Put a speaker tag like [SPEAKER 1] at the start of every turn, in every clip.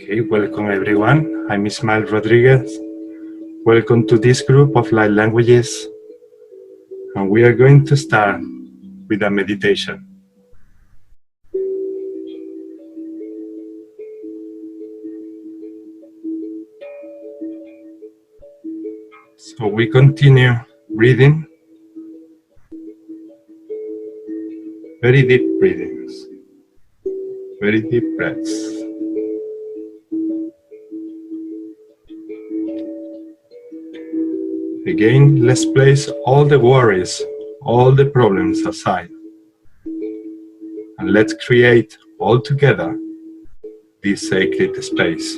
[SPEAKER 1] Okay, welcome everyone. I'm Ismael Rodriguez. Welcome to this group of light languages. And we are going to start with a meditation. So we continue breathing. Very deep breathings. Very deep breaths. Again, let's place all the worries, all the problems aside. And let's create all together this sacred space.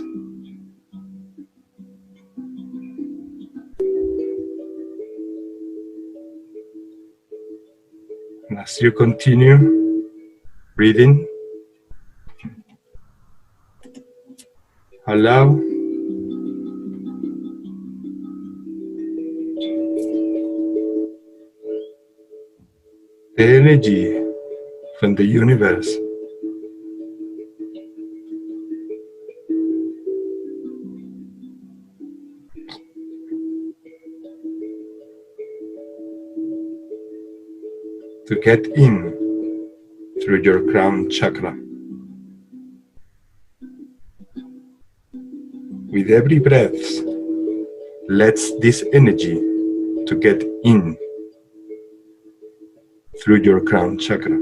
[SPEAKER 1] And as you continue breathing, allow the energy from the universe to get in through your crown chakra. With every breath, let this energy to get in through your crown chakra.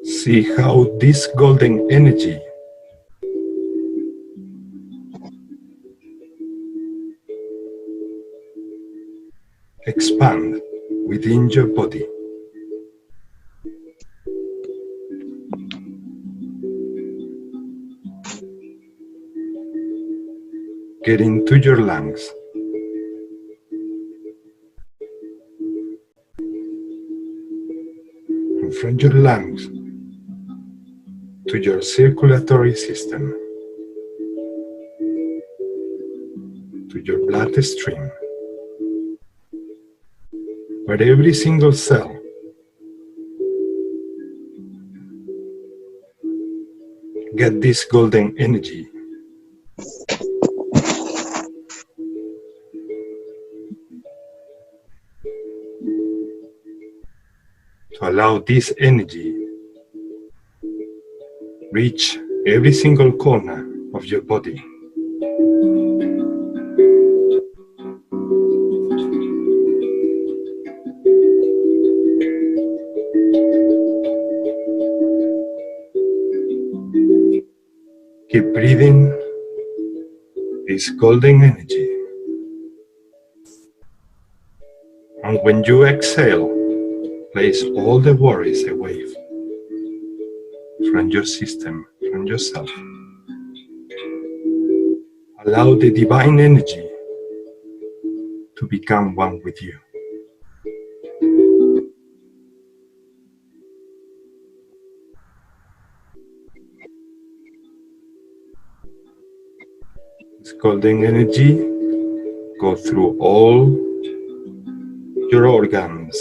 [SPEAKER 1] See how this golden energy expands within your body. Get into your lungs. And from your lungs to your circulatory system, to your bloodstream, where every single cell get this golden energy. To allow this energy reach every single corner of your body. Keep breathing this golden energy. And when you exhale, place all the worries away from your system, from yourself. Allow the divine energy to become one with you. This golden energy goes through all your organs,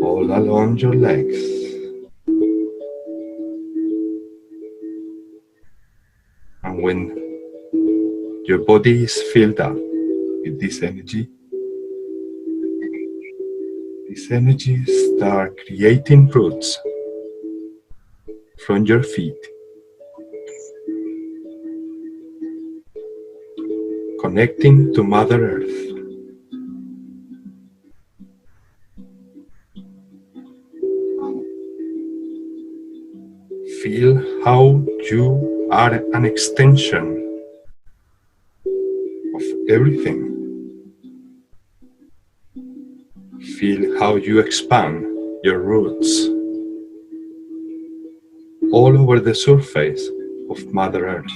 [SPEAKER 1] all along your legs, and when your body is filled up with this energy starts creating roots from your feet, connecting to Mother Earth. Feel how you are an extension of everything. Feel how you expand your roots all over the surface of Mother Earth.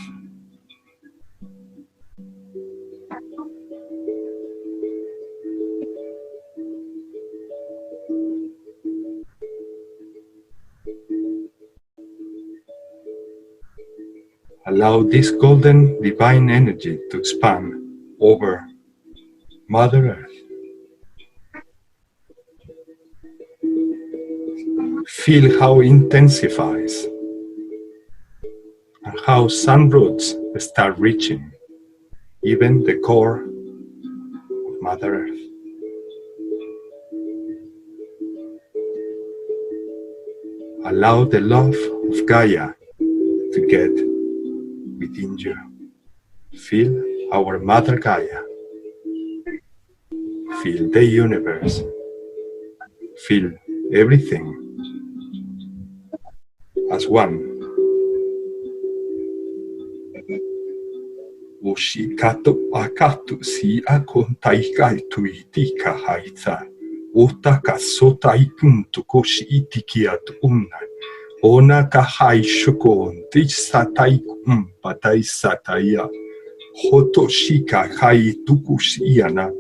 [SPEAKER 1] Allow this golden divine energy to expand over Mother Earth. Feel how it intensifies and how sun roots start reaching even the core of Mother Earth. Allow the love of Gaia to get within you. Feel our Mother Gaia. Feel the universe. Feel everything as one. Ushikato akatu si akontai kaitu itika haitsa. Otaka sotai punto koshi itikiat unna. Ona kahai shukon tisatai patai sataya. Hotoshika hai tukushiana.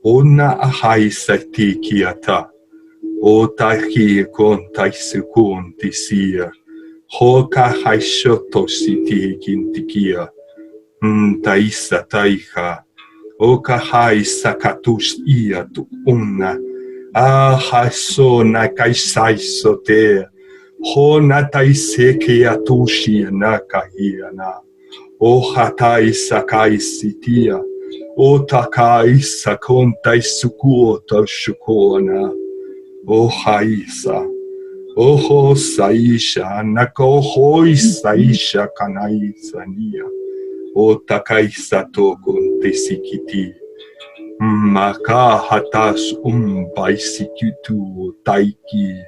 [SPEAKER 1] Ona ahai satikiata. Otahi kontai sukun tisia. Hoka hai shoto siti kintikia. Taisa taiha. Oka hai sakatus ia tu unna. Aha so nakaisai sote. Ho natai seke atushi nakahiana. O hatai sakai sitia. O takai sakontai sukuota shukona. O haisa. Oho saisha nako hoi saisha kanai sania. O takai sato konte sikiti. Maka hatas baisikitu taiki.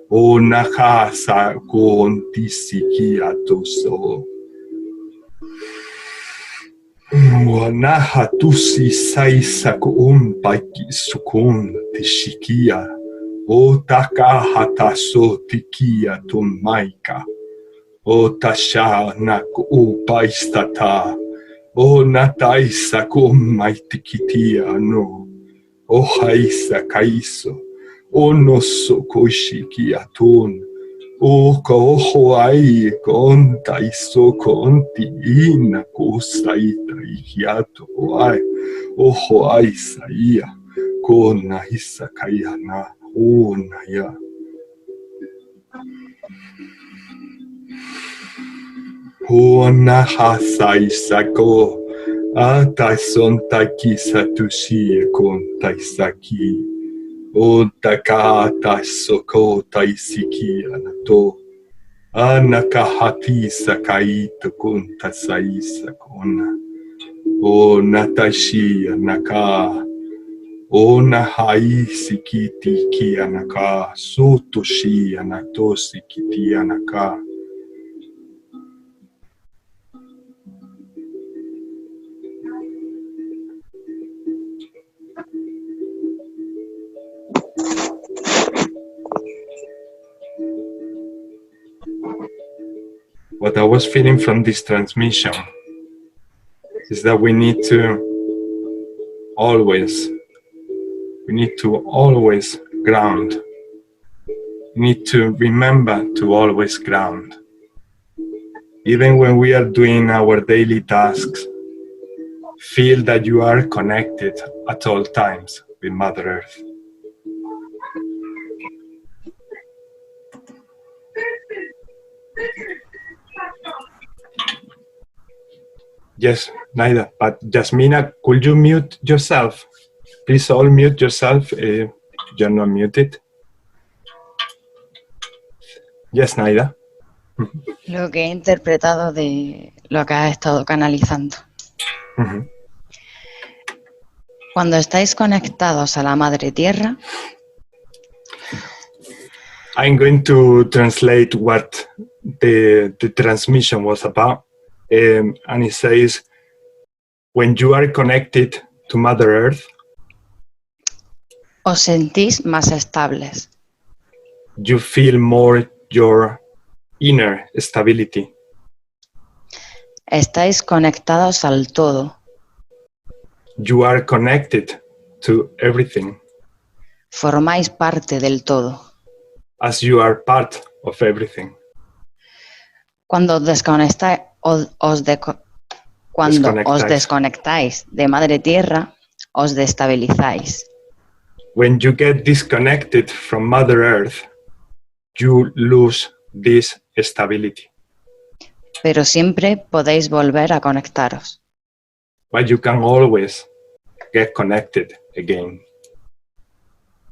[SPEAKER 1] O nakasa konti siki atoso. Wanahatusi saisako baiki sukun tishikia. O taka hataso tikia tumaika. O tasha naku baistata. O natai sako maitikitia no. O haisa kaiso. O noso koshiki aton. O koho ai kontai so konti ina kosaita ikiato ai. Oho ai saia. Kona hisa kayana. O naya. Ona hasai sako. Atai son taki satushi kontai saki. O takata soko taisiki anato. Anakahati sakai tokunta sai sakona. O natashi anaka. O nahai sikiti ki anaka. Sotoshi anato sikiti anaka. What I was feeling from this transmission is that we need to always ground. We need to remember to always ground. Even when we are doing our daily tasks, feel that you are connected at all times with Mother Earth. Yes, Naida, but Jasmina, could you mute yourself? Please all mute yourself. You're not muted. Yes, Naida.
[SPEAKER 2] Lo que he interpretado de lo que has estado canalizando. Cuando estáis conectados a la Madre Tierra.
[SPEAKER 1] I'm going to translate what the transmission was about. And it says, when you are connected to Mother Earth,
[SPEAKER 2] os sentís más estables.
[SPEAKER 1] You feel more your inner stability.
[SPEAKER 2] Estáis conectados al todo.
[SPEAKER 1] You are connected to everything.
[SPEAKER 2] Formáis parte del todo.
[SPEAKER 1] As you are part of everything.
[SPEAKER 2] Cuando cuando os desconectáis de Madre Tierra, os destabilizáis.
[SPEAKER 1] When you get disconnected from Mother Earth, you lose this stability.
[SPEAKER 2] Pero siempre podéis volver a conectaros.
[SPEAKER 1] But you can always get connected again.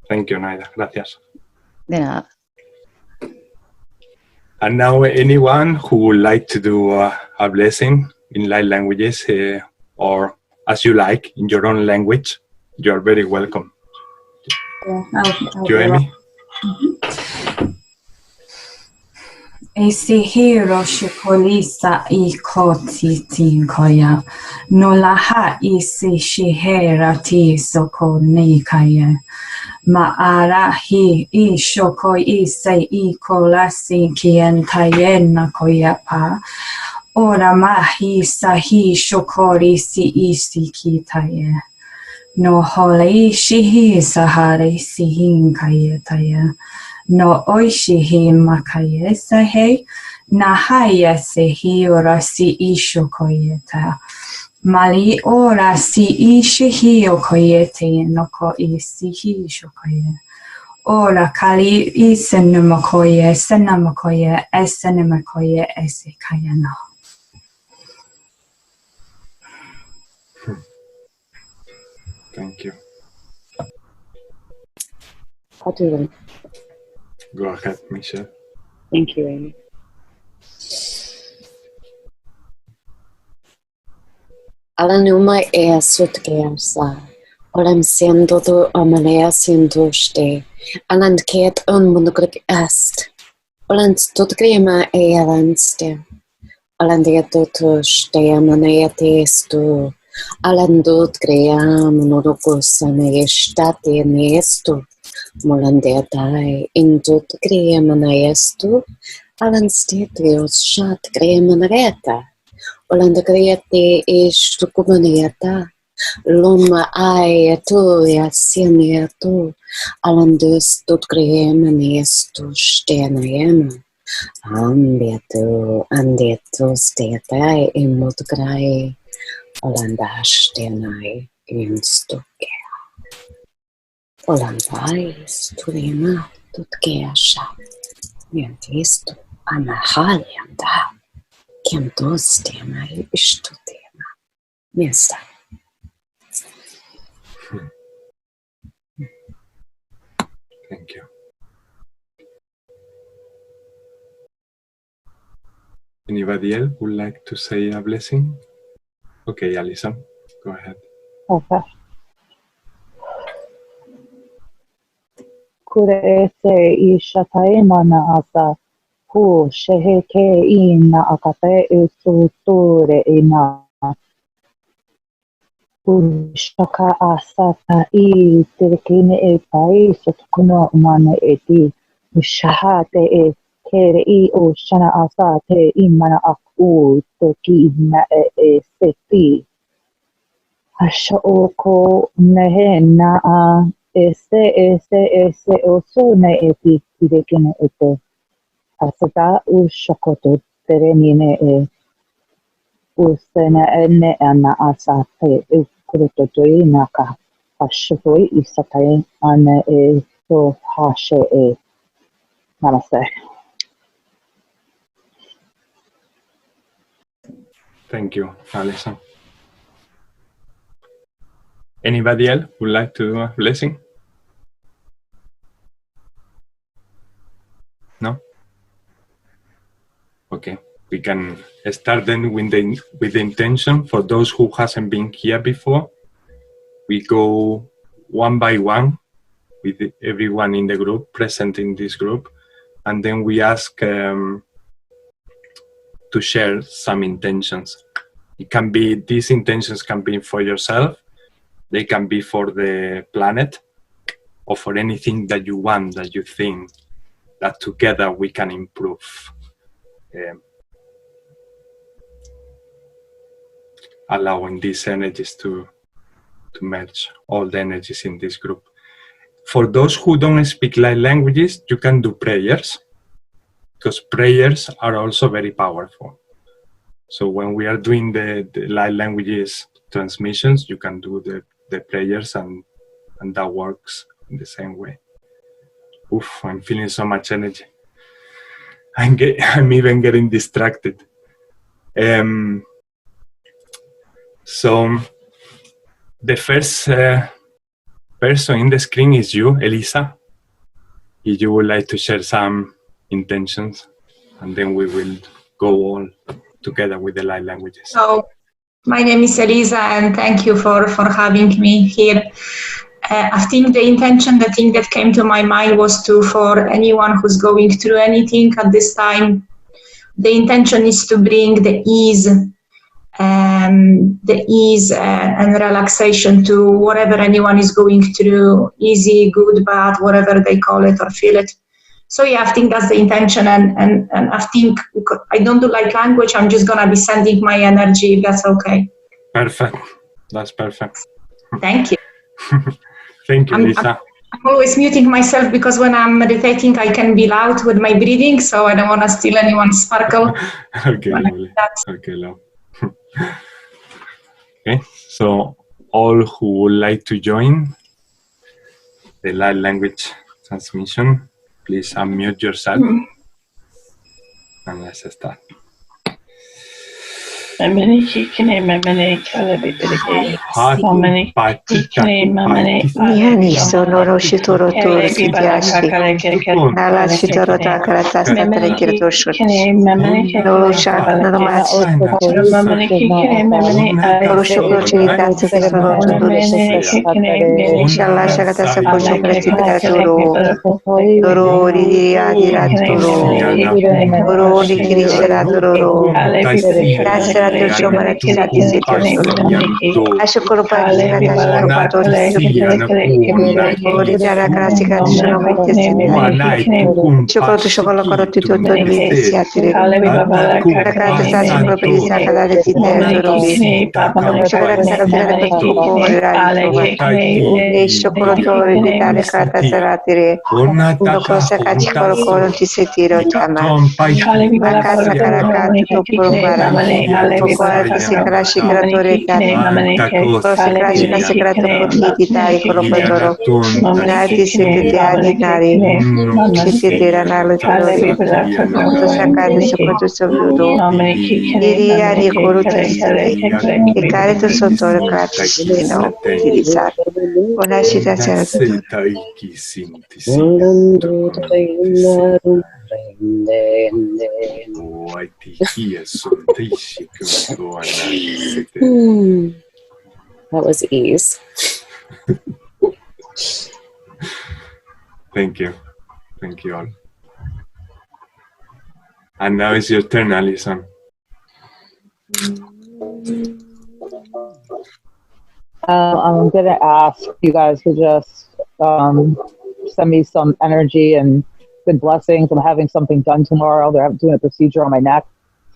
[SPEAKER 1] Thank you, Naida. Gracias.
[SPEAKER 2] De nada.
[SPEAKER 1] And now anyone who would like to do a blessing in light languages or as you like, in your own language, you are very welcome.
[SPEAKER 3] You, Amy? Esi hiro shikolisa I koti tinkoya. Nolaha isi shihera ti soko nikaya. Maara hi I shoko ise I kolasi kientayena koyapa. Ora mahi sahi shokori si isi kitaye. No hole shihi sahare sihin kayetaya. No oishihi makaye sahe. Nahaya sehi ora si isho koyeta. Mali ora si ishihi okoyete no ko isihi shokoye. Ora kali isenumakoye, senamakoye, esenemakoye, esekayano.
[SPEAKER 1] Thank you.
[SPEAKER 4] I'll do them.
[SPEAKER 1] Go ahead, Michelle.
[SPEAKER 4] Thank you, Amy. Alanuma sutgersa. Olam siendo do amalea siendo ste. Aland ket unmunugrik est. Oland stutgrima alandste. Alandeto to ste amaneatestu. Alandut cream norucus anestate nestu. Molandetai intut cream anaestu. Alanstetrios shat cream anareta. Olanda create is to comuniata. Loma ai tu ya sinia tu. Alandus tut cream anestu stenaema. Andetu stetai imut grai. Olanda stenai instuke. Olanda studima tutkeasha. Mientistu anahalianda. Kim dostema istutema. Miesta.
[SPEAKER 1] Thank you. Anybody else would like to say a blessing? Okay, Alison, go ahead.
[SPEAKER 5] Okay. Kurese ishatai mana asa hu sheheke ina akape usuture ina ushaka asata I tirkine e pai sotkuno umane eti ushahate e kere I ushana asate imana aku toki na e seti Ashoko nehena a ese oso ne eti tirekene ete asata ushokoto terenine e usena ene ana asate ukurutoto naka ashoi isatai ane e to hashe e namaste.
[SPEAKER 1] Thank you, Alison. Anybody else would like to do a blessing? No? Okay, we can start then with the intention for those who hasn't been here before. We go one by one with everyone in the group, present in this group, and then we ask to share some intentions. It can be, these intentions can be for yourself, they can be for the planet, or for anything that you want, that you think that together we can improve. Allowing these energies to merge, all the energies in this group. For those who don't speak light languages, you can do prayers, because prayers are also very powerful. So when we are doing the light languages transmissions, you can do the prayers and that works in the same way. Oof, I'm feeling so much energy. I'm even getting distracted. So the first person in the screen is you, Elisa. If you would like to share some intentions, and then we will go all together with the light languages.
[SPEAKER 6] So, my name is Elisa, and thank you for having me here. I think the intention, the thing that came to my mind was for anyone who's going through anything at this time, the intention is to bring the ease and relaxation to whatever anyone is going through, easy, good, bad, whatever they call it or feel it. So yeah, I think that's the intention, and I think I don't do light language, I'm just gonna be sending my energy, if that's okay.
[SPEAKER 1] Perfect, that's perfect.
[SPEAKER 6] Thank you.
[SPEAKER 1] Thank you, Lisa.
[SPEAKER 6] I'm always muting myself because when I'm meditating, I can be loud with my breathing, so I don't want to steal anyone's sparkle.
[SPEAKER 1] Okay, lovely. Okay, love. Okay, so all who would like to join the light language transmission, please unmute yourself and let's start.
[SPEAKER 7] Niani sonoro shitoro to sidiashi. Nala shitoro takarata satare kirtoshut. No shak no mas. Toro shukro chirita sakasoro to dulishi. Inshallah shakata sakocho prasita toro. Toro riya dira toro. Toro nikiri shara toro. Dasra to shomara kisati sitio. Ashukuru parikata shukuru Ori jara krasi kat shono mete sine. Shukuru to shokolo koro to to siatire. Kakata sa shukuru prisa kada de sine robi. Shukuru kara to ko rali. Shukuru to de tare kata saratire. Uno sa kachi koro koro ti setiro tama. Akasa kara kata to purubara. Kokora to sikara shikara to retama. Sikara shikara to puriti tari koro potoro. Nati sete adi tari. Shite tera nalo torori. To sakade sokoto sobudo. Iri ari koro tisite. Ikare to sotoro krati shitino. Tirisar. Ona shita sera
[SPEAKER 4] That was ease.
[SPEAKER 1] Thank you all. And now it's your turn, Alison.
[SPEAKER 5] I'm going to ask you guys to just send me some energy and good blessings. I'm having something done tomorrow. They're doing a procedure on my neck,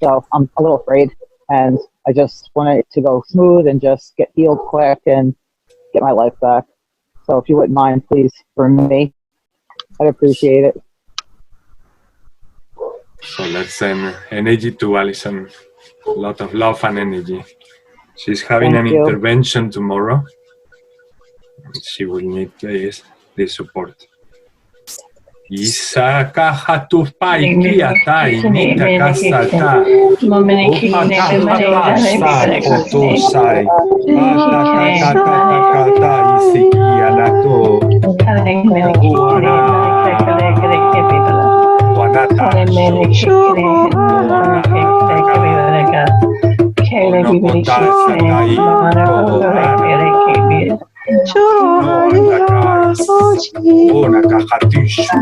[SPEAKER 5] so I'm a little afraid. And I just want it to go smooth and just get healed quick and get my life back. So if you wouldn't mind, please, for me, I'd appreciate it.
[SPEAKER 1] So let's send energy to Alison. A lot of love and energy. She's having an intervention tomorrow. She will need this support. Isa kaha tu pai kia ta inita kasa ta. Opa kaha sa koto sai. Ata kata isikia na to. Wanata. Una cajatisha.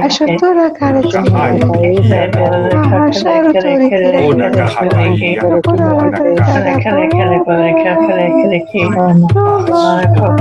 [SPEAKER 7] Ashatora karate.
[SPEAKER 5] Thank you. That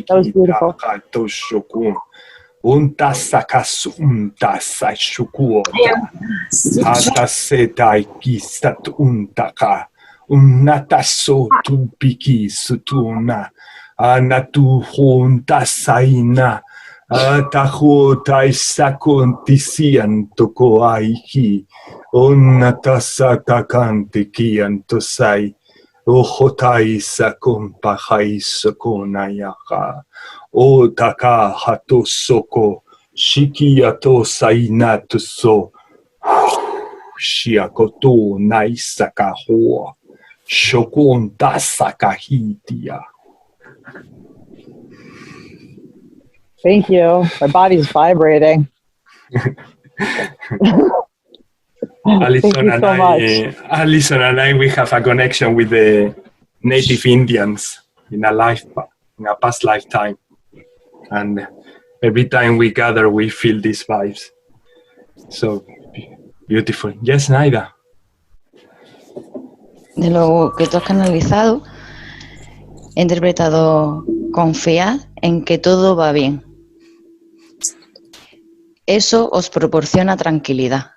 [SPEAKER 5] was beautiful.
[SPEAKER 1] Anatu junta saina atajota isacontician toko aiki onatasa takante kiantosai ojotai sakompahai sokonayaka otaka hatosoko shikiato sainatuso shiakoto naisakaho shokonta sakahitia.
[SPEAKER 5] Thank you. My body's vibrating.
[SPEAKER 1] Alison
[SPEAKER 5] and I,
[SPEAKER 1] Alison and I, we have a connection with the native Indians in a past lifetime, and every time we gather, we feel these vibes. So beautiful. Yes, Naida.
[SPEAKER 2] De lo que tú has canalizado, he interpretado: confiad en que todo va bien. Eso os proporciona tranquilidad.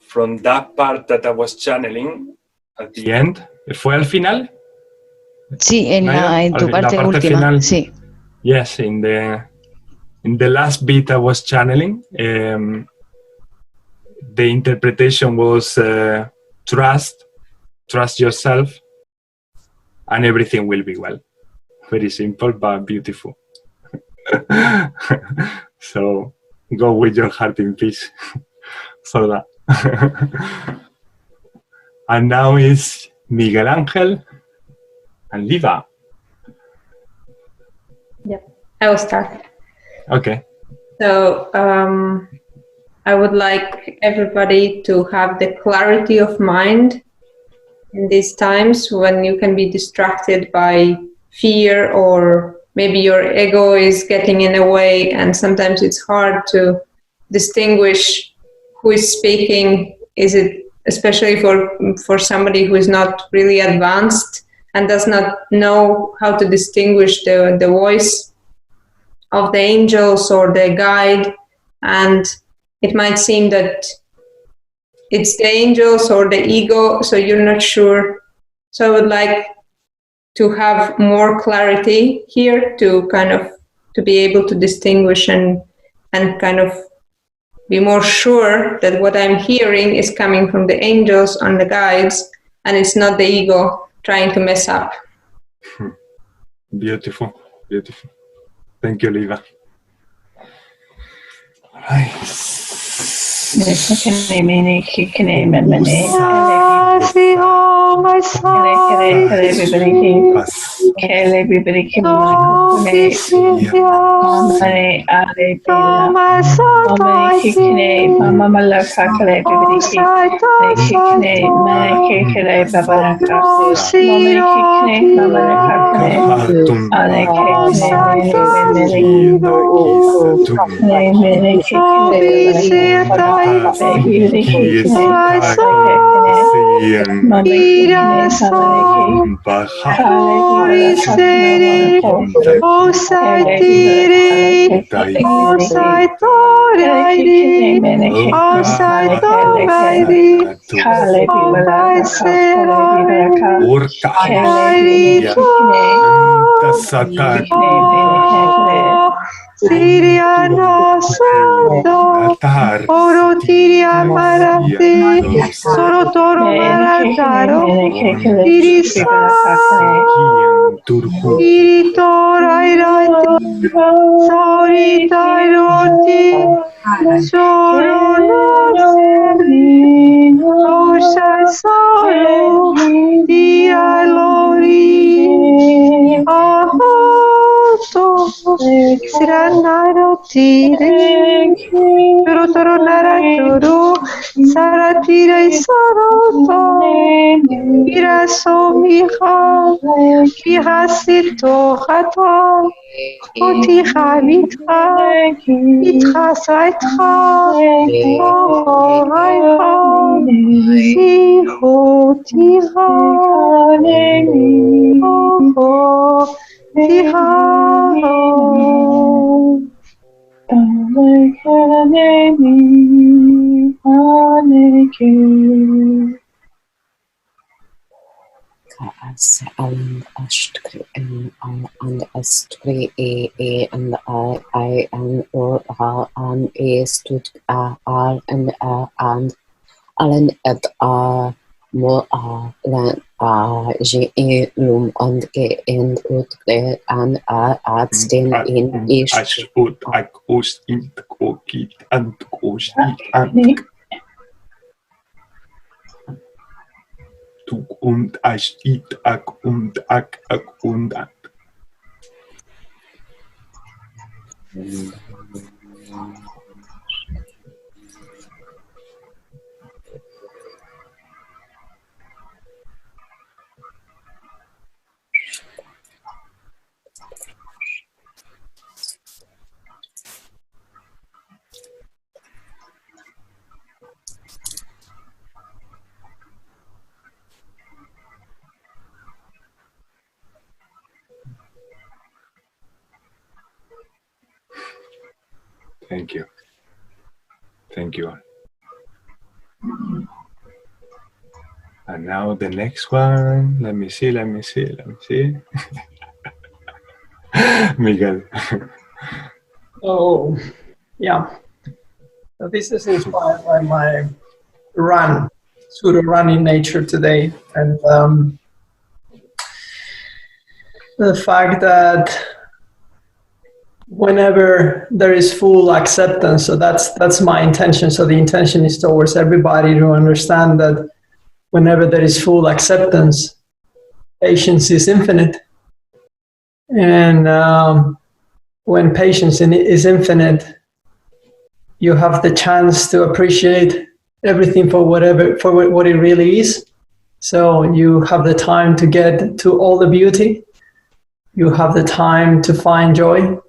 [SPEAKER 1] From that part that I was channeling at the end, ¿fue al final?
[SPEAKER 2] Sí, en tu parte última.
[SPEAKER 1] Final,
[SPEAKER 2] sí.
[SPEAKER 1] Yes, in the last bit I was channeling, the interpretation was trust yourself, and everything will be well. Very simple but beautiful. So go with your heart in peace for that. And now is Miguel Ángel and Liva.
[SPEAKER 8] Yep, I will start.
[SPEAKER 1] Okay.
[SPEAKER 8] So I would like everybody to have the clarity of mind in these times when you can be distracted by fear, or maybe your ego is getting in the way, and sometimes it's hard to distinguish who is speaking. Is it, especially for somebody who is not really advanced and does not know how to distinguish the voice of the angels or the guide, and it might seem that it's the angels or the ego, so you're not sure. So I would like to have more clarity here, to kind of to be able to distinguish and kind of be more sure that what I'm hearing is coming from the angels and the guides, and it's not the ego trying to mess up.
[SPEAKER 1] Beautiful, beautiful. Thank you, Liva. All right.
[SPEAKER 7] Siriana Sando, Oro Tiria Marate, Sorotoro Marataro, Irisa, Iritora Irati, Saurita Iroti, Sorono Seri, Osha Soro, Tia Lori, Ahoto, Siranaro Tire, Sorotoro Naraturu, Saratire Soroto, Iraso Miha, Mihasito Hata, Otiha Mitha, Itha Saitha, Oho Haiha, Siho Tiha, Oho Tiha.
[SPEAKER 4] and ashtri and astri a and I and or and a stood r and allen at mo lan g lum and ke and ut and at sten in ish
[SPEAKER 1] ut ak us in kokit and us and tuk und as it ak und ak und ak. Thank you. Thank you all. And now the next one. Let me see. Miguel.
[SPEAKER 9] Oh, yeah. So this is inspired by my run, pseudo run in nature today. And the fact that whenever there is full acceptance, so that's my intention. So the intention is towards everybody to understand that whenever there is full acceptance, patience is infinite. And when patience is infinite, you have the chance to appreciate everything for what it really is. So you have the time to get to all the beauty. You have the time to find joy.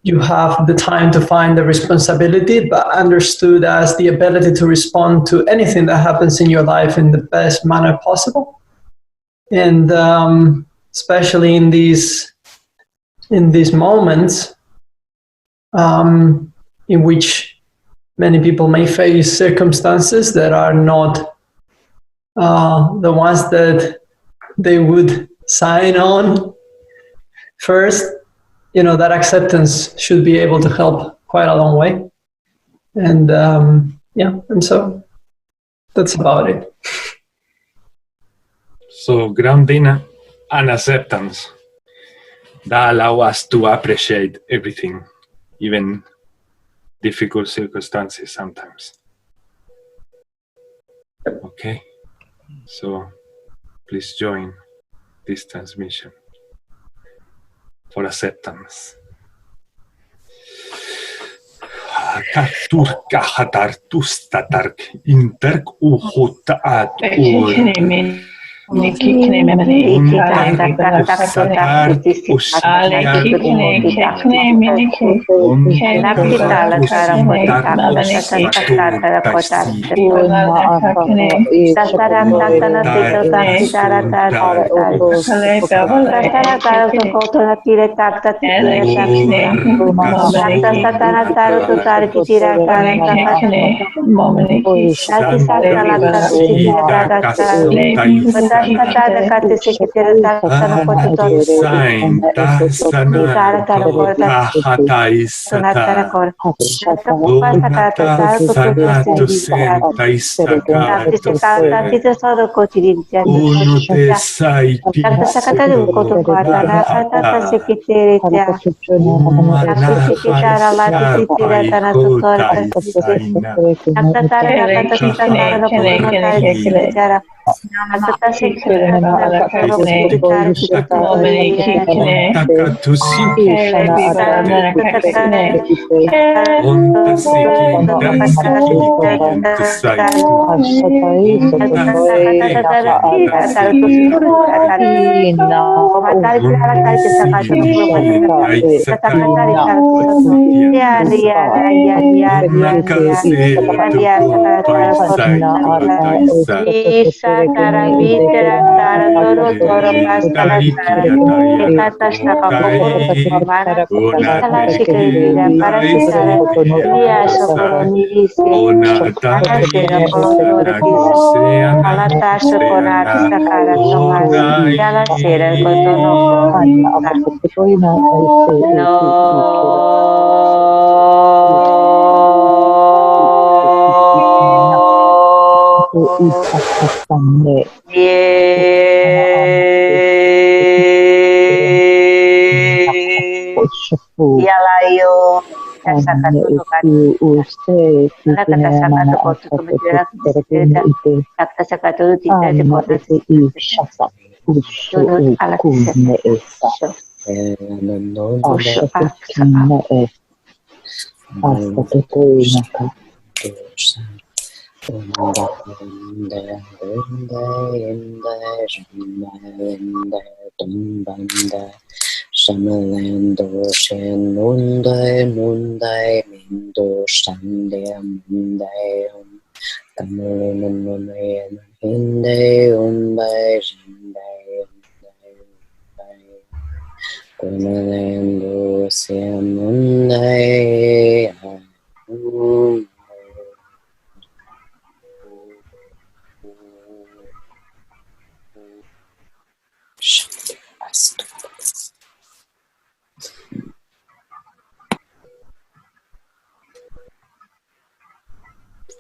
[SPEAKER 9] You have the time to find the responsibility, but understood as the ability to respond to anything that happens in your life in the best manner possible. And especially in these moments in which many people may face circumstances that are not the ones that they would sign on first, that acceptance should be able to help quite a long way. And and so that's about it.
[SPEAKER 1] So grounding and acceptance that allow us to appreciate everything, even difficult circumstances sometimes. Okay, so please join this transmission for acceptance. Turka hatar tustatark interk uhotat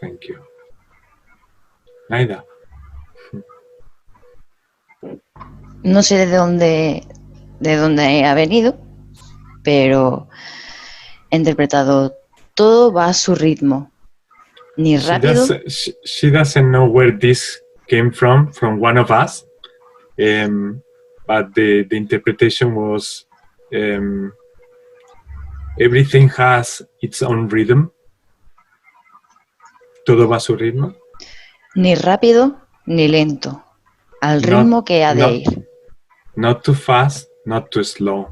[SPEAKER 1] Thank you. Naida.
[SPEAKER 2] No sé de dónde ha venido, pero he interpretado todo va a su ritmo. Ni rápido.
[SPEAKER 1] She doesn't know where this came from one of us, but the interpretation was everything has its own rhythm. Todo va a su ritmo.
[SPEAKER 2] Ni rápido ni lento, al ritmo que ha de ir.
[SPEAKER 1] Not too fast, not too slow,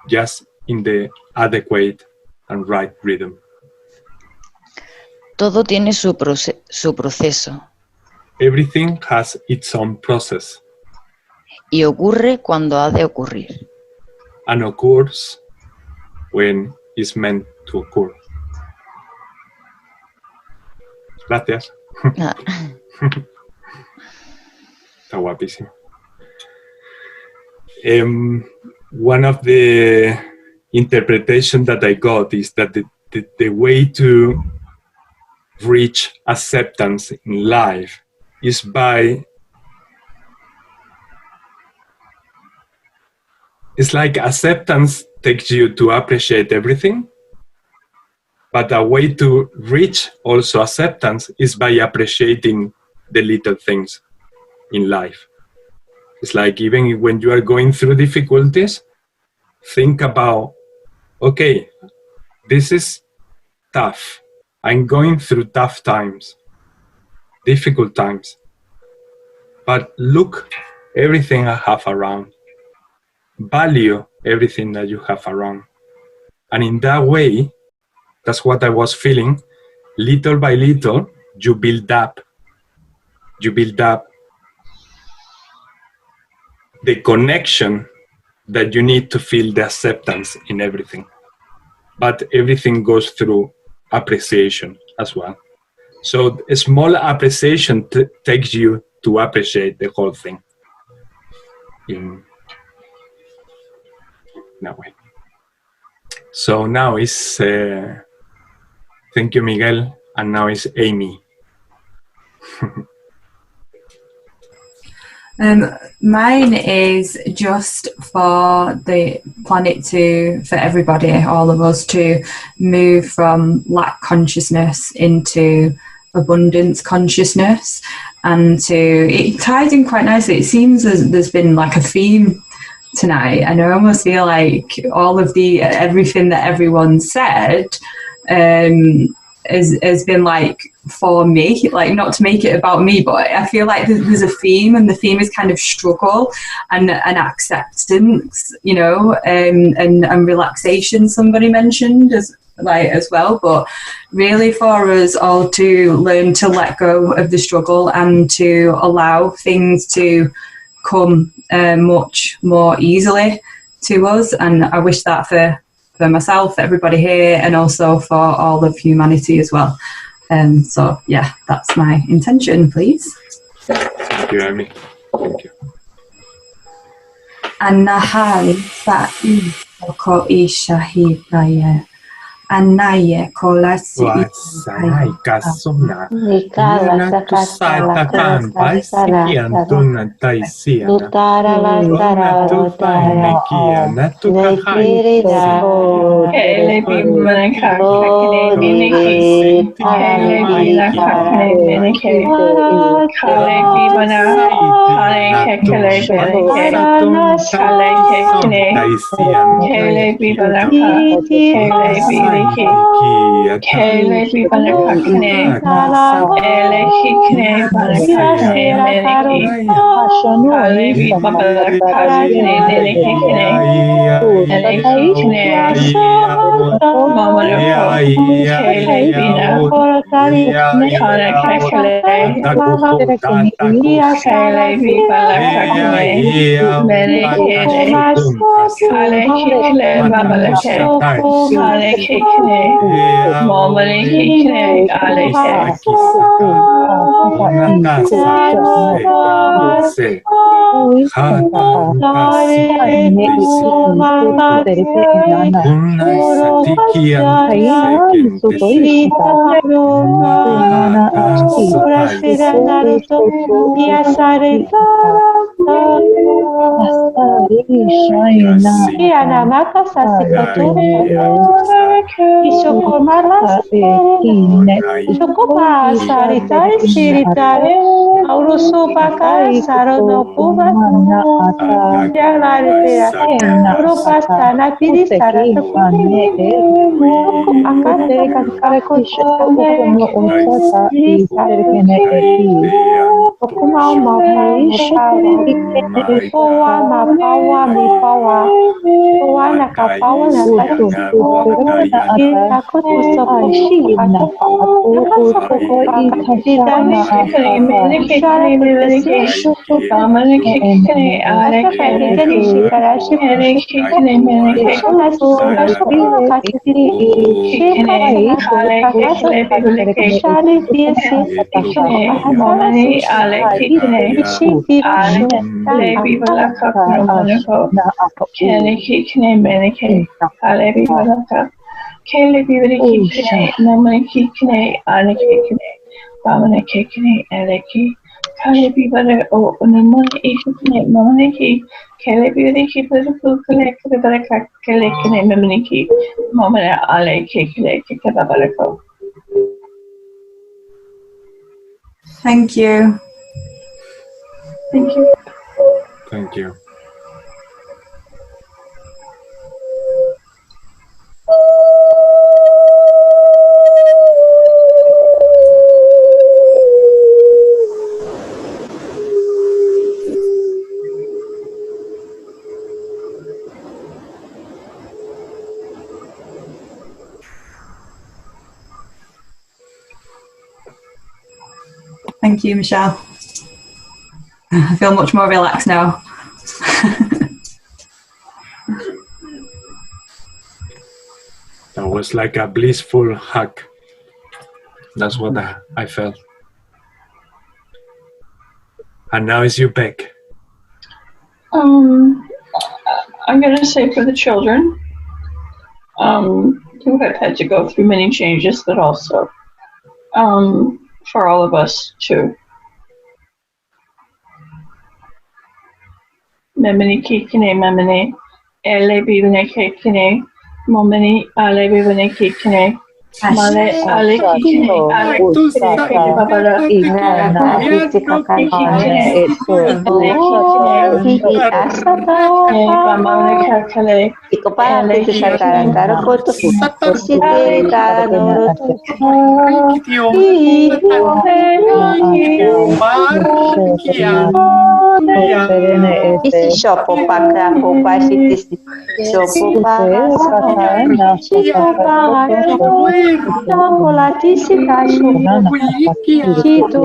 [SPEAKER 1] just in the adequate and right rhythm.
[SPEAKER 2] Todo tiene su proceso.
[SPEAKER 1] Everything has its own process.
[SPEAKER 2] Y ocurre cuando ha de ocurrir.
[SPEAKER 1] And occurs when it's meant to occur. Gracias.
[SPEAKER 2] Ah.
[SPEAKER 1] Está guapísimo. One of the interpretations that I got is that the way to reach acceptance in life is by, it's like acceptance takes you to appreciate everything, but a way to reach also acceptance is by appreciating the little things in life. It's like even when you are going through difficulties, think about, okay, this is tough. I'm going through tough times, difficult times. But look, everything I have around. Value everything that you have around. And in that way, that's what I was feeling. Little by little, you build up the connection that you need to feel the acceptance in everything. But everything goes through appreciation as well. So a small appreciation takes you to appreciate the whole thing. in that way. So now is thank you, Miguel, and now is Amy.
[SPEAKER 3] Mine is just for the planet for everybody, all of us, to move from lack consciousness into abundance consciousness, and it ties in quite nicely. It seems there's been like a theme tonight, and I almost feel like all of everything that everyone said has been like for me, like not to make it about me, but I feel like there's a theme, and the theme is kind of struggle and acceptance, you know, and relaxation. Somebody mentioned as well, but really for us all to learn to let go of the struggle and to allow things to come much more easily to us. And I wish that for myself, for everybody here, and also for all of humanity as well. So yeah, that's my intention, please.
[SPEAKER 1] Thank you, Amy. Thank you.
[SPEAKER 3] Anahari sa'i ko ishahibaya. Anaye kolasi
[SPEAKER 1] Wasai kasuna. Yana tu saita kan paisi antuna taisia. Ona tu faine kia na tu kahai.
[SPEAKER 10] Kele bimana kakene miniki. Kele bina kakene miniki. Kale bimana kale kekele benike. Kale kekene. Kele bimana kele bina. Kele bibana kakne, ele kikne bana kakne meneki. Kale bibana kakne ele kikne, ele kikne. Mama loko, kele bina. Kale kekele, kele bibana kakne, menekene. Kale kikle baba leke, kale kikne. Momene kikne aleke. Kele bibere kikne, momene kikne, ane kikne, bamane kikne, eleki. Kale bibere o unamone ikne, momene ki. Kele bibere kibere kukle, kibere kakele kne, momene ki. Momene ale kikle, kikababare ko.
[SPEAKER 3] Thank you.
[SPEAKER 10] Thank you.
[SPEAKER 1] Thank you.
[SPEAKER 3] Thank you, Michelle. I feel much more relaxed now.
[SPEAKER 1] That was like a blissful hug. That's what I felt. And now is you back.
[SPEAKER 10] I'm going to say for the children, who have had to go through many changes, but also for all of us too. Memini kikine memini, ele bibine kikine, momini ale bibine kikine, male ale kikine, ale kikine, babala
[SPEAKER 7] Isi shopo pakra popa shitisi shopo para chico para shopo la tisi kasho chito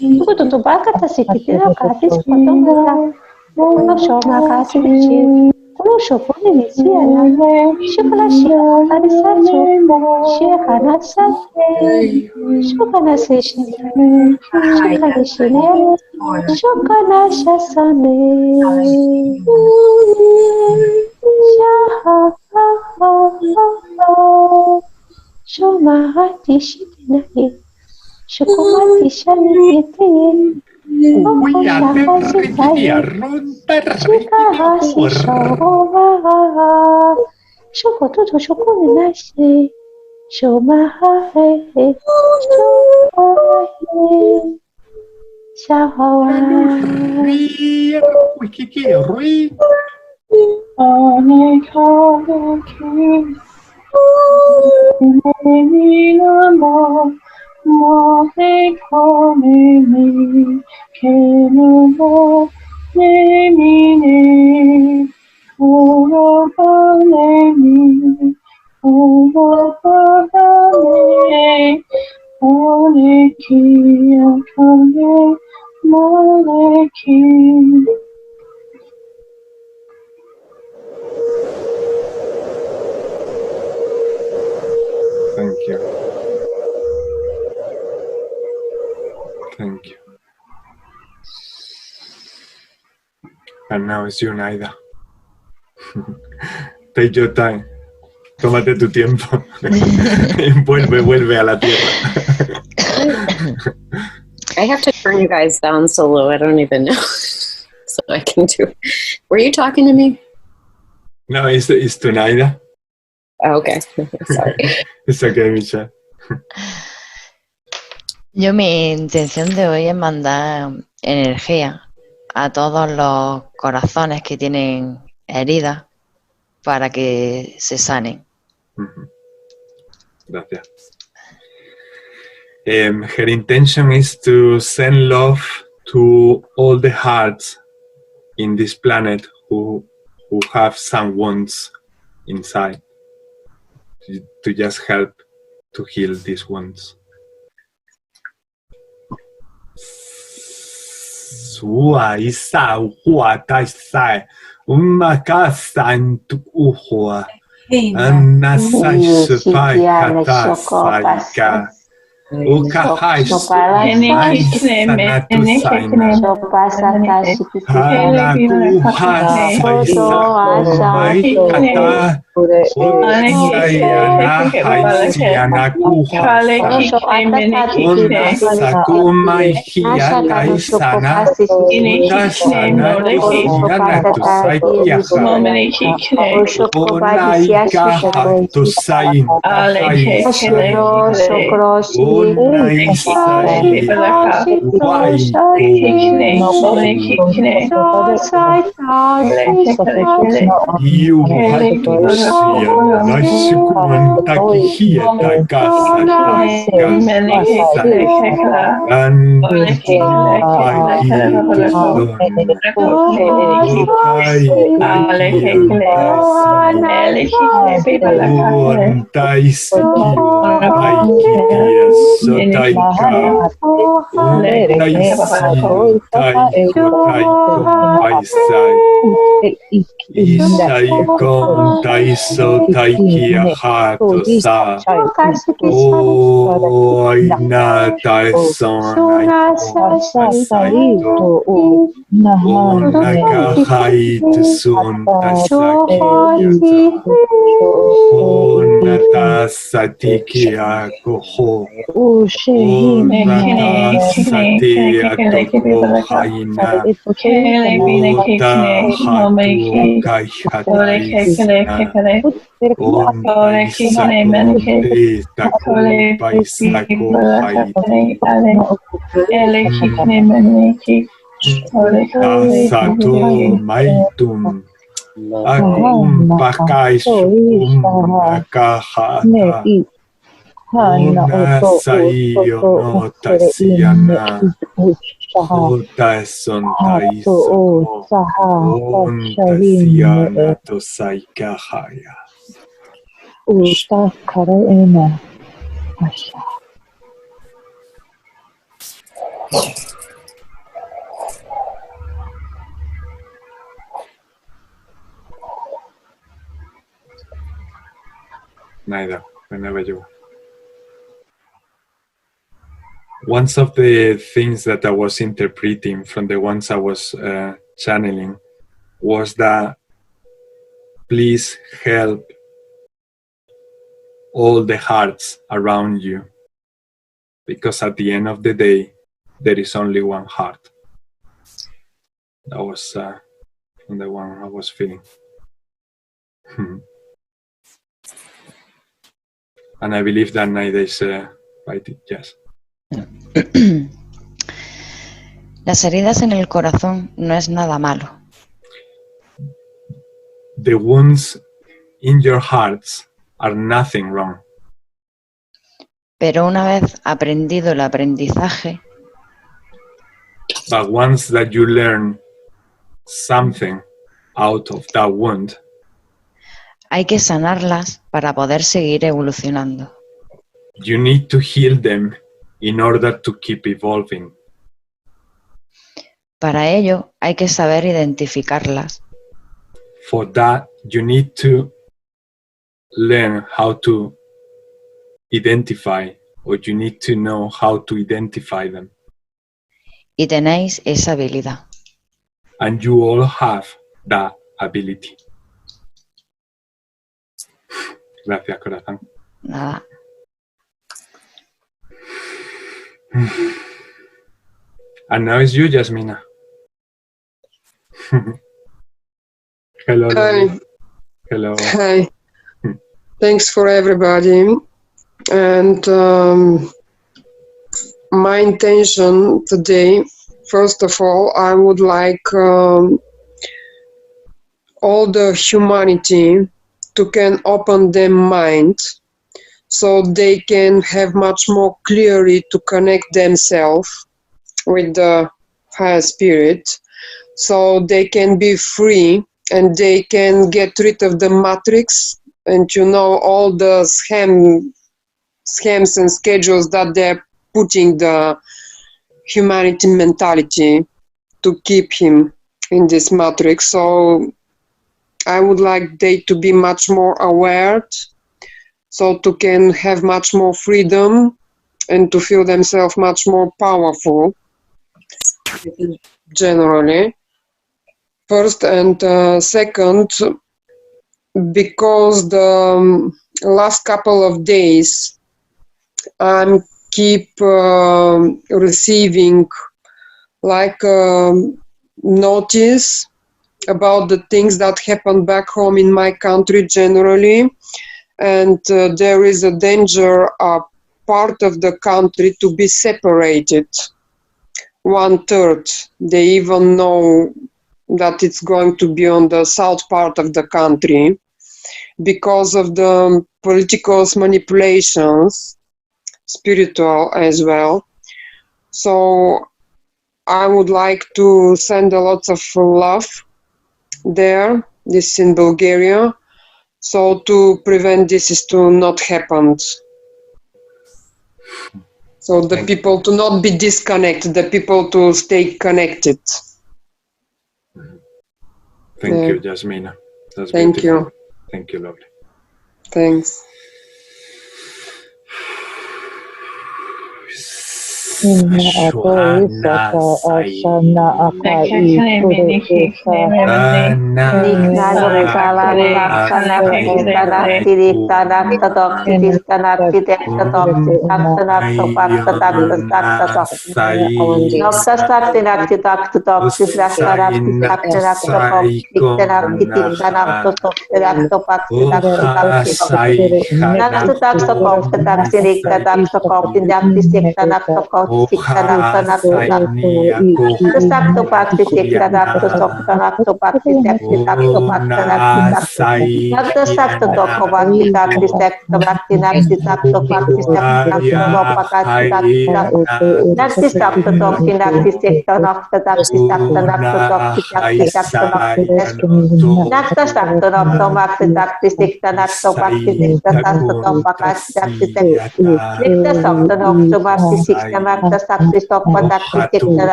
[SPEAKER 7] Tuku tutubaka tasikitira kasi spotomata. Kuno shoma kasi bichi. Kuno shoponi misia na. Shukala shika arisacho. Shekana sate. Shukana seshine. Shukala shine. Shukana shasane. Shoma hati shitinahi. Shokomati shanite, oko shakasi taye, shikahasi shoma, shokototo shokone nashe, shoma hahe, shahawa.
[SPEAKER 10] Mohe komene kenubo nemine orobanemi orobanemi oleki akane moleki.
[SPEAKER 1] Thank you. Thank you. And now it's you, Naida. Take your time. Tómate tu tiempo. Vuelve a la tierra.
[SPEAKER 4] I have to turn you guys down so low. I don't even know. So I can do. Were you talking to me?
[SPEAKER 1] No, it's to Naida.
[SPEAKER 4] Oh, okay. Sorry.
[SPEAKER 1] It's okay, Michelle.
[SPEAKER 2] Yo mi intención de hoy es mandar energía a todos los corazones que tienen heridas para que se sanen.
[SPEAKER 1] Gracias. Her intention is to send love to all the hearts in this planet who have some wounds inside, to just help to heal these wounds. Sua isa hua tai sai umakasa ntuhua anasai supai kata saika ukahai supai sanatu saina halaku hasai kata Sayana Haisiana Kuha Sakuma Hia Kaisana Utasana Tusiyana Tusaikiaha Onaika Tusain taika, om taisi taiko taiko paisai, isai gom taiso taikia hato sa, o aina taison aisaito, o nakahai tsun tasaki o natasatiki akoho, o natasati atoko haina, o tahatu kaihataisna, o naisako te tako paisako haiti. Tasato maitum, akum pakaisum nakahata, ona saiyo no tasiana, hotason taiso, on tasiana to saikahaya.
[SPEAKER 5] Usta kara ena asha.
[SPEAKER 1] Neither, whenever you. One of the things that I was interpreting from the ones I was channeling was that please help all the hearts around you, because at the end of the day, there is only one heart. That was from the one I was feeling. And I believe that Naida is right, yes.
[SPEAKER 2] Las heridas en el corazón no es nada malo.
[SPEAKER 1] The wounds in your hearts are nothing wrong.
[SPEAKER 2] Pero una vez aprendido el aprendizaje,
[SPEAKER 1] but once that you learn something out of that wound,
[SPEAKER 2] hay que sanarlas para poder seguir evolucionando.
[SPEAKER 1] you need to heal them in order to keep evolving.
[SPEAKER 2] Para ello hay que saber identificarlas.
[SPEAKER 1] For that, you need to learn how to identify, or you need to know how to identify them.
[SPEAKER 2] Y tenéis esa habilidad.
[SPEAKER 1] And you all have that ability. Gracias, corazón.
[SPEAKER 2] Nada.
[SPEAKER 1] And now it's you, Yasmina. Hello.
[SPEAKER 11] Hi.
[SPEAKER 1] Hello.
[SPEAKER 11] Hi. Thanks for everybody. And my intention today, first of all, I would like all the humanity to can open their mind so they can have much more clearly to connect themselves with the higher spirit, so they can be free and they can get rid of the matrix and all the schemes and schedules that they're putting the humanity mentality to keep him in this matrix. So I would like they to be much more aware, so to can have much more freedom and to feel themselves much more powerful generally. First, and second, because the last couple of days I'm keep receiving like notice about the things that happen back home in my country generally, and there is a danger part of the country to be separated. 1/3. They even know that it's going to be on the south part of the country because of the political manipulations, spiritual as well. So I would like to send a lot of love there, this in Bulgaria, so to prevent this is to not happen. So the people to not be disconnected, the people to stay connected.
[SPEAKER 1] Thank you, Jasmina. That's
[SPEAKER 11] Thank
[SPEAKER 1] beautiful.
[SPEAKER 11] you.
[SPEAKER 1] Thank you, lovely.
[SPEAKER 11] Thanks.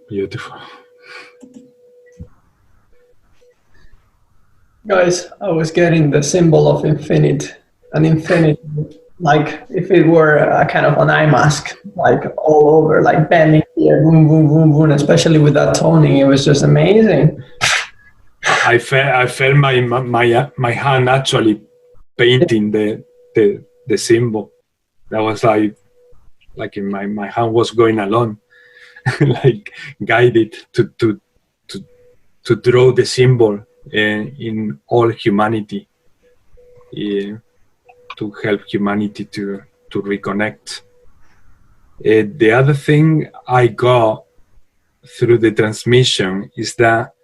[SPEAKER 1] Beautiful.
[SPEAKER 9] Guys, I was getting the symbol of infinite, an infinite, like if it were a kind of an eye mask, like all over, like bending here, boom, boom, boom, boom, especially with that toning. It was just amazing.
[SPEAKER 1] I felt my hand actually painting the symbol. That was like in my hand was going along, like guided to draw the symbol in all humanity, to help humanity to reconnect. The other thing I got through the transmission is that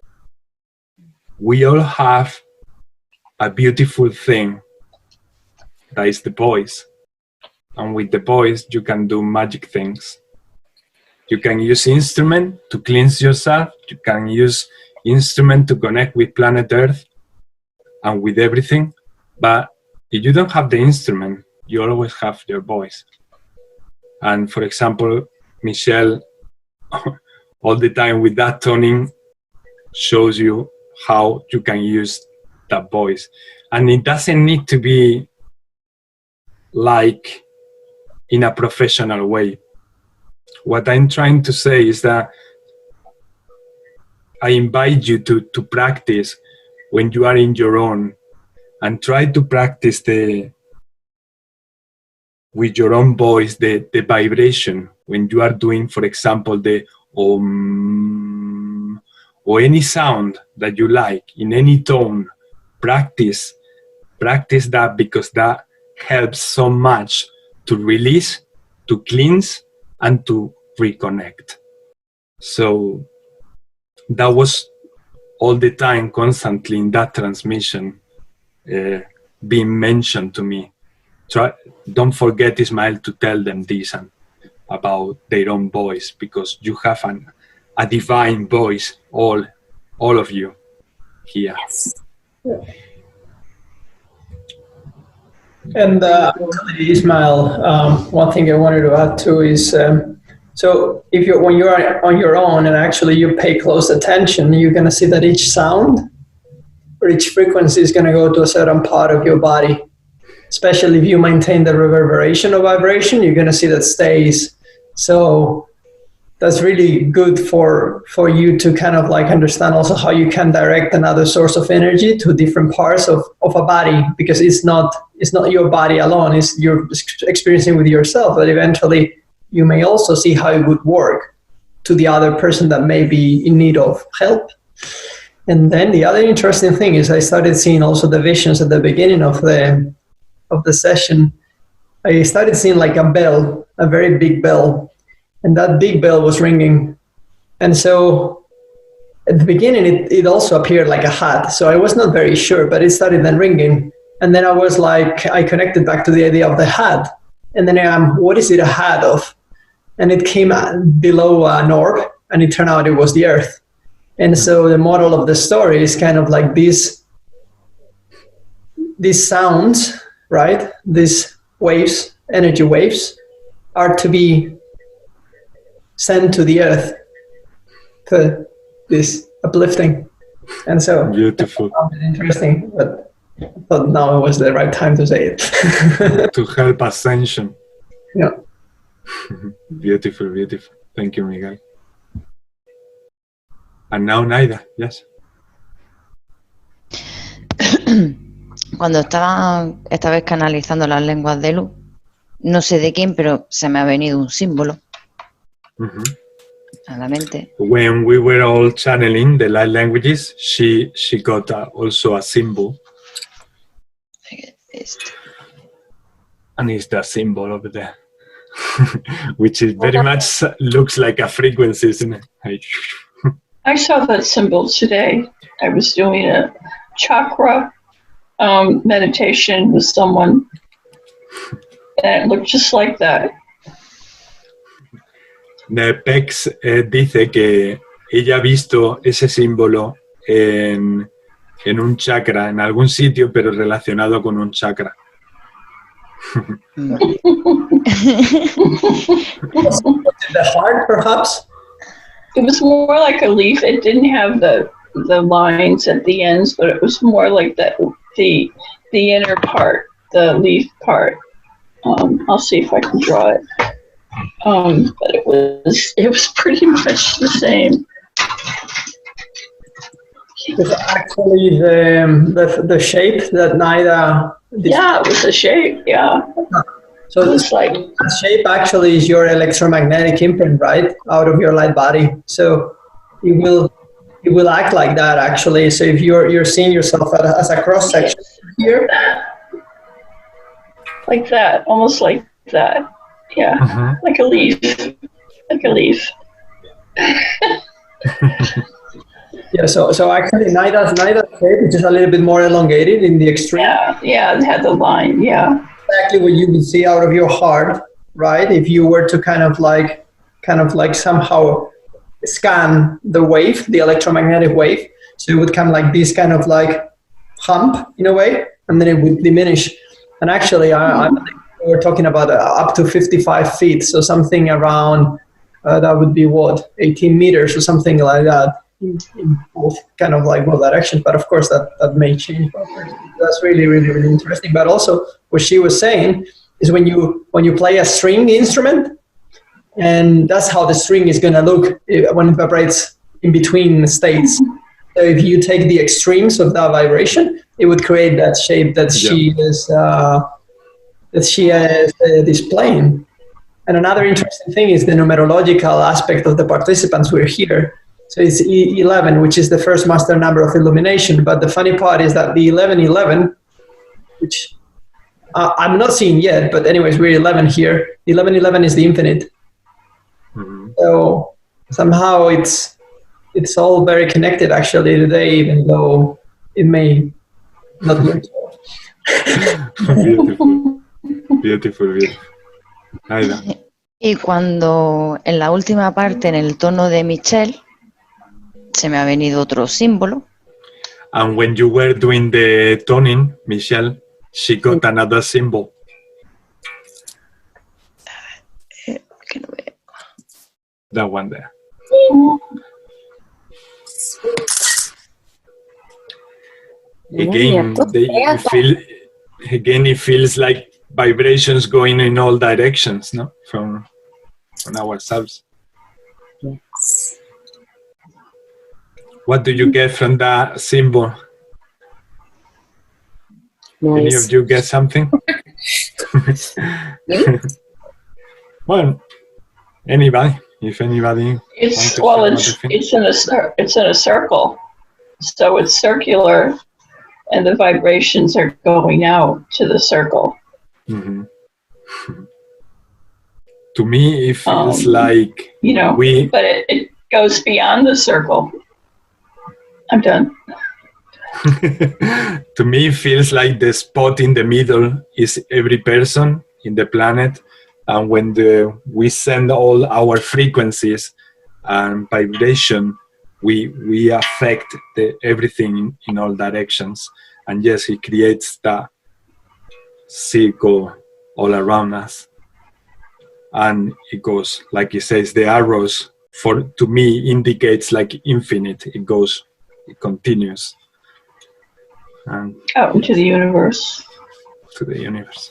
[SPEAKER 1] we all have a beautiful thing that is the voice, and with the voice you can do magic things. You can use instrument to cleanse yourself, you can use instrument to connect with planet Earth and with everything, but if you don't have the instrument, you always have your voice. And for example, Michelle, all the time with that toning, shows you how you can use that voice. And it doesn't need to be like in a professional way. What I'm trying to say is that I invite you to practice when you are in your own, and try to practice with your own voice, the vibration. When you are doing, for example, the Om, or any sound that you like, in any tone, practice that, because that helps so much to release, to cleanse, and to reconnect. So that was all the time, constantly in that transmission, being mentioned to me. Don't forget, Ismael, to tell them this and about their own voice, because you have a divine voice, all of you here.
[SPEAKER 4] Yes.
[SPEAKER 9] And Ismael, one thing I wanted to add too is, so when you're on your own and actually you pay close attention, you're going to see that each sound or each frequency is going to go to a certain part of your body. Especially if you maintain the reverberation of vibration, you're going to see that stays. So that's really good for you to kind of like understand also how you can direct another source of energy to different parts of a body, because it's not your body alone, it's you're experiencing with yourself, but eventually you may also see how it would work to the other person that may be in need of help. And then the other interesting thing is I started seeing also the visions at the beginning of the session. I started seeing like a bell, a very big bell, and that big bell was ringing. And so at the beginning, it also appeared like a hat. So I was not very sure, but it started then ringing. And then I was like, I connected back to the idea of the hat. And then what is it a hat of? And it came below an orb, and it turned out it was the earth. And so the moral of the story is kind of like these sounds, right? These waves, energy waves, are to be sent to the earth for this uplifting. And so
[SPEAKER 1] beautiful.
[SPEAKER 9] I found it interesting, but I thought now was the right time to say it.
[SPEAKER 1] To help ascension.
[SPEAKER 9] Yeah.
[SPEAKER 1] Beautiful, beautiful. Thank you, Miguel. And now Naida, yes.
[SPEAKER 2] Cuando esta vez canalizando las lenguas de luz, no sé de quién, pero se me ha venido un símbolo a la mente.
[SPEAKER 1] When we were all channeling the light languages, she got also a symbol. And it's the symbol over there, which is very much looks like a frequency, isn't it?
[SPEAKER 10] I saw that symbol today. I was doing a chakra meditation with someone, and it looked just like that.
[SPEAKER 1] Nepex dice que ella ha visto ese símbolo en un chakra, en algún sitio, pero relacionado con un chakra.
[SPEAKER 9] The heart, perhaps?
[SPEAKER 10] It was more like a leaf. It didn't have the lines at the ends, but it was more like that the inner part, the leaf part. I'll see if I can draw it. But it was pretty much the same.
[SPEAKER 9] It's actually the shape that Naida.
[SPEAKER 10] Yeah, it was a shape. Yeah.
[SPEAKER 9] So the shape actually is your electromagnetic imprint, right, out of your light body. So you will it will act like that actually. So if you're seeing yourself as a cross section here,
[SPEAKER 10] like that, almost like that. Yeah, like a leaf, like a leaf.
[SPEAKER 9] Yeah, so actually Naida's shape is just a little bit more elongated in the extreme.
[SPEAKER 10] Yeah, it had the line, yeah.
[SPEAKER 9] Exactly what you would see out of your heart, right? If you were to kind of like somehow scan the wave, the electromagnetic wave, so it would come like this kind of like hump in a way, and then it would diminish. And actually, we're talking about up to 55 feet, so something around, that would be what, 18 meters or something like that, in both kind of like both directions. But of course, that may change. That's really, really, really interesting. But also, what she was saying is when you play a string instrument, and that's how the string is going to look when it vibrates in between states. So if you take the extremes of that vibration, it would create that shape that she is displaying. And another interesting thing is the numerological aspect of the participants who are here. So it's 11, which is the first master number of illumination. But the funny part is that the 1111, which I'm not seeing yet, but anyways, we're 11 here. 1111 is the infinite. So somehow it's all very connected actually today, even though it may not look
[SPEAKER 1] Beautiful. Beautiful, beautiful. Aida.
[SPEAKER 2] Y cuando en la última parte, en el tono de Michelle, se me ha venido otro símbolo.
[SPEAKER 1] And when you were doing the toning, Michelle, she got another symbol.
[SPEAKER 2] Que no veo.
[SPEAKER 1] That one there. Again, it feels like vibrations going in all directions, no? From ourselves.
[SPEAKER 4] Yes.
[SPEAKER 1] What do you get from that symbol?
[SPEAKER 4] Nice.
[SPEAKER 1] Any of you get something? Well, anybody. If anybody
[SPEAKER 10] It's in a circle, so it's circular, and the vibrations are going out to the circle.
[SPEAKER 1] Mm-hmm. To me, it feels like
[SPEAKER 10] but it goes beyond the circle. I'm done.
[SPEAKER 1] To me, it feels like the spot in the middle is every person in the planet. And when we send all our frequencies and vibration, we affect everything in all directions. And yes, it creates that circle all around us. And it goes, like it says, the arrows, to me, indicates like infinite. It continues. And
[SPEAKER 10] to the universe.
[SPEAKER 1] To the universe.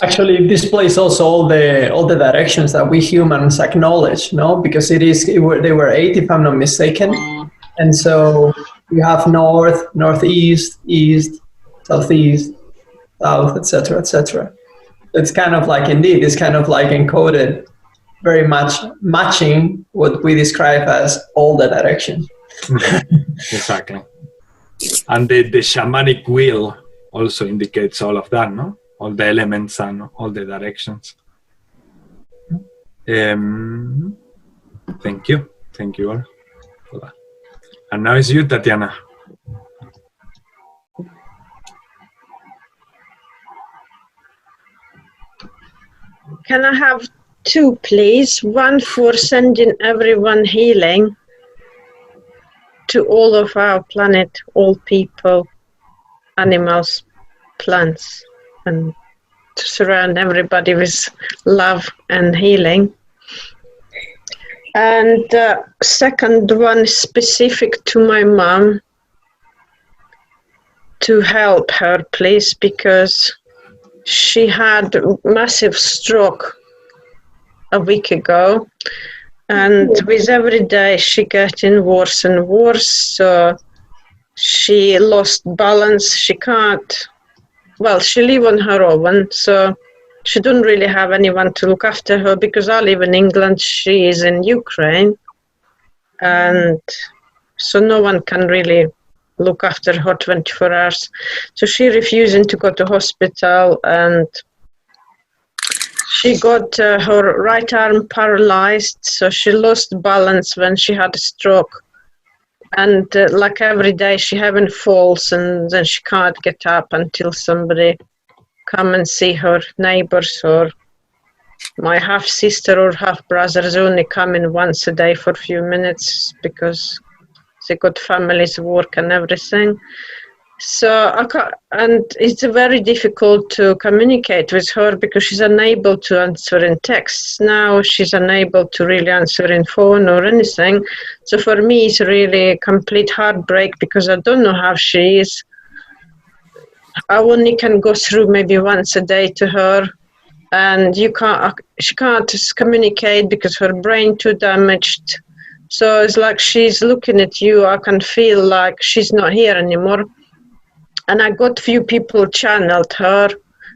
[SPEAKER 9] Actually, it displays also all the directions that we humans acknowledge, no? Because they were 8, if I'm not mistaken, and so you have north, northeast, east, southeast, south, etc., etc. It's kind of like it's kind of like encoded, very much matching what we describe as all the directions.
[SPEAKER 1] Exactly, and the shamanic wheel also indicates all of that, no? All the elements and all the directions. Thank you all for that. And now it's you, Tatiana.
[SPEAKER 12] Can I have 2, please? One for sending everyone healing to all of our planet, all people, animals, plants, and to surround everybody with love and healing. And second one specific to my mom, to help her, please, because she had a massive stroke a week ago, and with every day she getting worse and worse. So she lost balance. She can't. Well, she live on her own, so she don't really have anyone to look after her because I live in England. She is in Ukraine. and so no one can really look after her 24 hours. So she refusing to go to hospital, and she got her right arm paralyzed, so she lost balance when she had a stroke. And like every day she having falls, and then she can't get up until somebody come and see her, neighbors or my half sister or half brothers only coming once a day for a few minutes because they got families, work and everything. So and it's very difficult to communicate with her because she's unable to answer in texts. Now she's unable to really answer in phone or anything. So for me, it's really complete heartbreak because I don't know how she is. I only can go through maybe once a day to her, and she can't communicate because her brain too damaged. So it's like she's looking at you. I can feel like she's not here anymore. And I got few people channeled her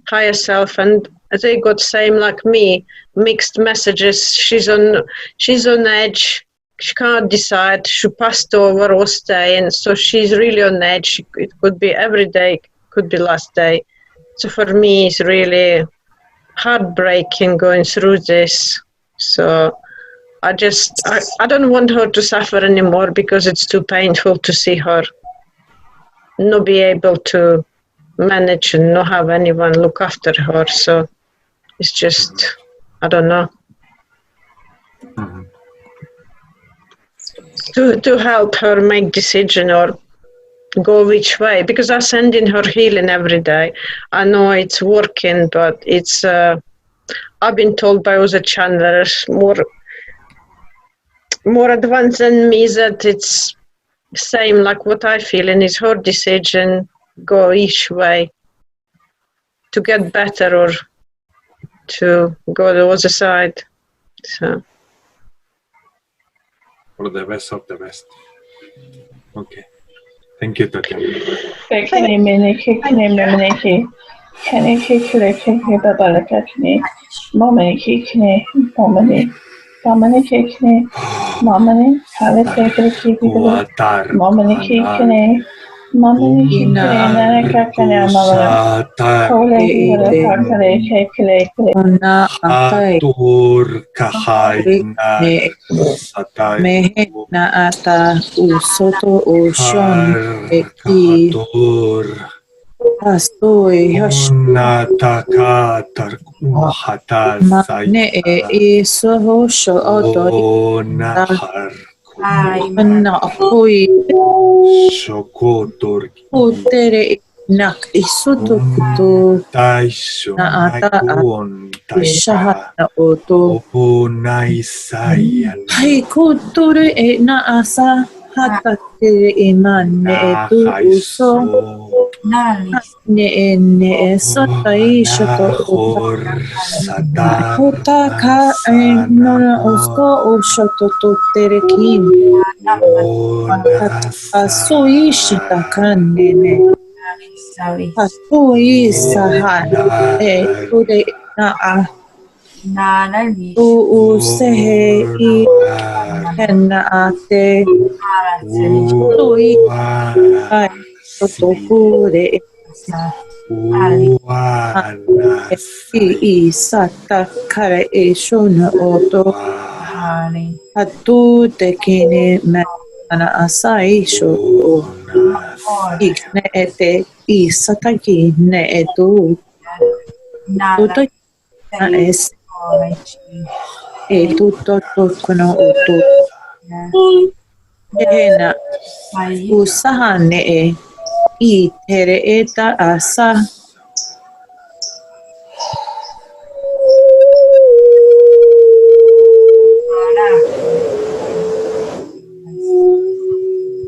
[SPEAKER 12] higher self, and they got same like me, mixed messages. She's on edge. She can't decide. She passed over or stay, and so she's really on edge. It could be every day, could be last day. So for me, it's really heartbreaking going through this. So I don't want her to suffer anymore because it's too painful to see her not be able to manage and not have anyone look after her. So it's just, I don't know. To help her make decision or go which way, because I send in her healing every day. I know it's working, but it's I've been told by other channelers more advanced than me that it's same like what I feel, and it's her decision, go each way to get better or to go the other side. So
[SPEAKER 1] for the best of the best. Okay. Thank you, Tatiana.
[SPEAKER 13] Nak isuto kuto naata ishahana oto hai kutore e naasa hatate imane etu uso ne satai shoto utaka nona usko ushoto toterekin asui shitakanene Asui sahan ude na sehe I henna ate sui totokure I sata kare e shona oto atu tekine mana asai sho ikne ete I sataki ne etu tuto na es e tutto kono utu ena usahane e I tere eta asa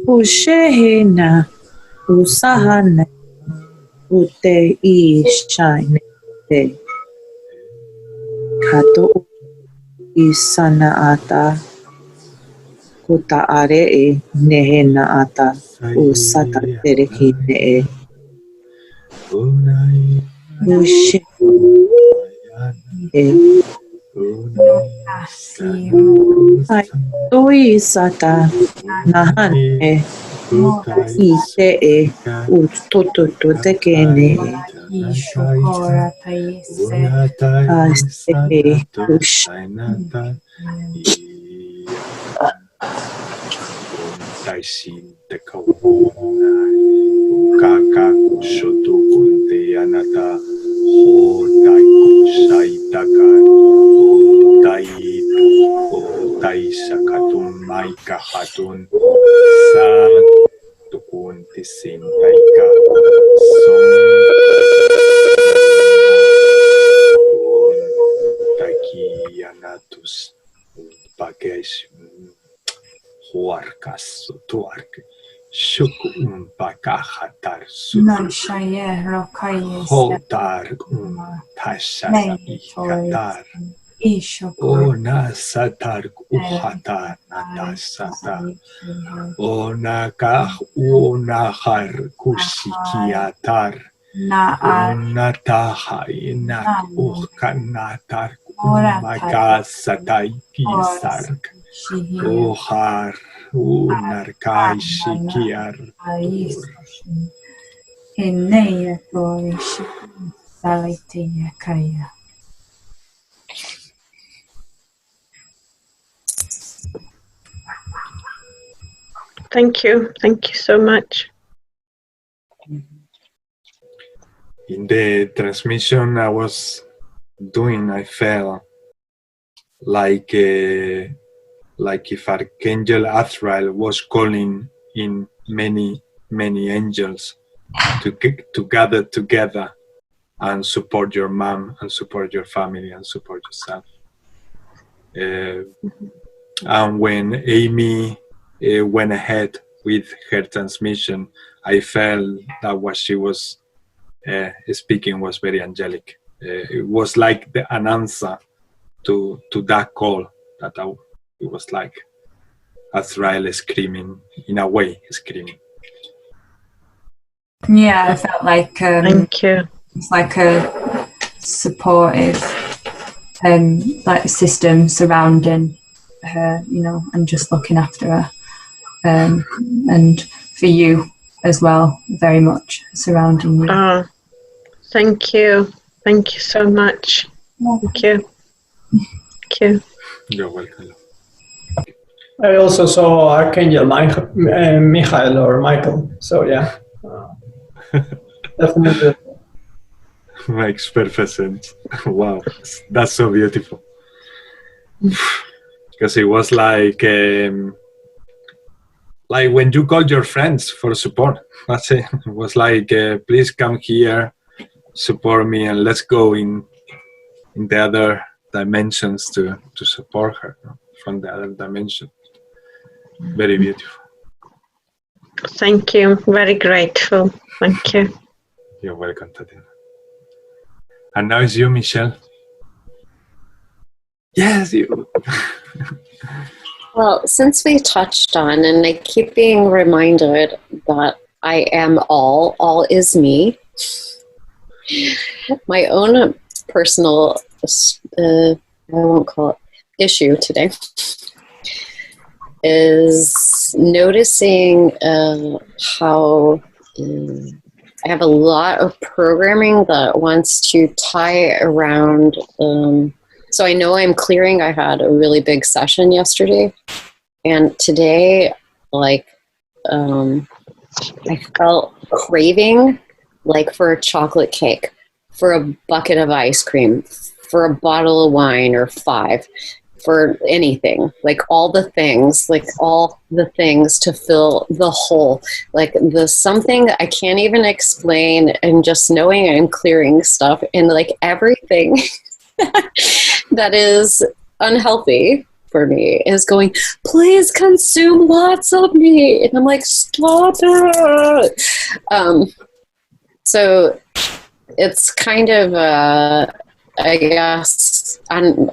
[SPEAKER 13] ushehena usahane ute I shine te kato I sana ata kuta are e nehena ata usata tereki ne ushe Tui sata nahane ite e ututu te kene aste ush
[SPEAKER 1] Taisin te kauna kaka kushoto konte anata ho tai kusai taka ho tai ho tai sakatun maika hatun sa tukun tisin taika son taki anatus pakesh huarkas tuark shuku pakahatar hotar tashara ikatar ona satar uhatar natasata ona kah ona har kushikiatar ona tahai nak uhkanatar makasatai kisark ohar unarkai shikiar
[SPEAKER 12] Thank you so much.
[SPEAKER 1] In the transmission I was doing, I felt like if Archangel Azrael was calling in many angels to gather together and support your mom and support your family and support yourself. And when Amy went ahead with her transmission, I felt that what she was speaking was very angelic. It was like an answer to that call, it was like Azrael screaming, in a way, screaming.
[SPEAKER 3] Yeah, I felt like
[SPEAKER 12] thank you.
[SPEAKER 3] It's like a supportive like system surrounding her, you know, and just looking after her. And for you as well, very much surrounding you.
[SPEAKER 12] Oh, thank you so much. Thank you.
[SPEAKER 1] You're welcome.
[SPEAKER 9] I also saw Archangel Michael or Michael. So yeah, definitely.
[SPEAKER 1] Makes perfect sense. Wow, that's so beautiful. Because it was like when you called your friends for support. That's it. It was like, please come here, support me, and let's go in the other dimensions to support her, no? From the other dimension. Very beautiful.
[SPEAKER 12] Thank you. Very grateful. Thank you.
[SPEAKER 1] You're welcome, Tatiana. And now it's you, Michelle. Yes, you.
[SPEAKER 4] Well, since we touched on, and I keep being reminded that I am all is me, my own personal, I won't call it issue today, is noticing how I have a lot of programming that wants to tie around. So I know I'm clearing. I had a really big session yesterday, and today, like, I felt craving, like, for a chocolate cake, for a bucket of ice cream, for a bottle of wine or 5, for anything, like all the things to fill the hole, like the something that I can't even explain, and just knowing I'm clearing stuff, and like everything that is unhealthy for me is going, please consume lots of me, and I'm like, stop it. So it's kind of I guess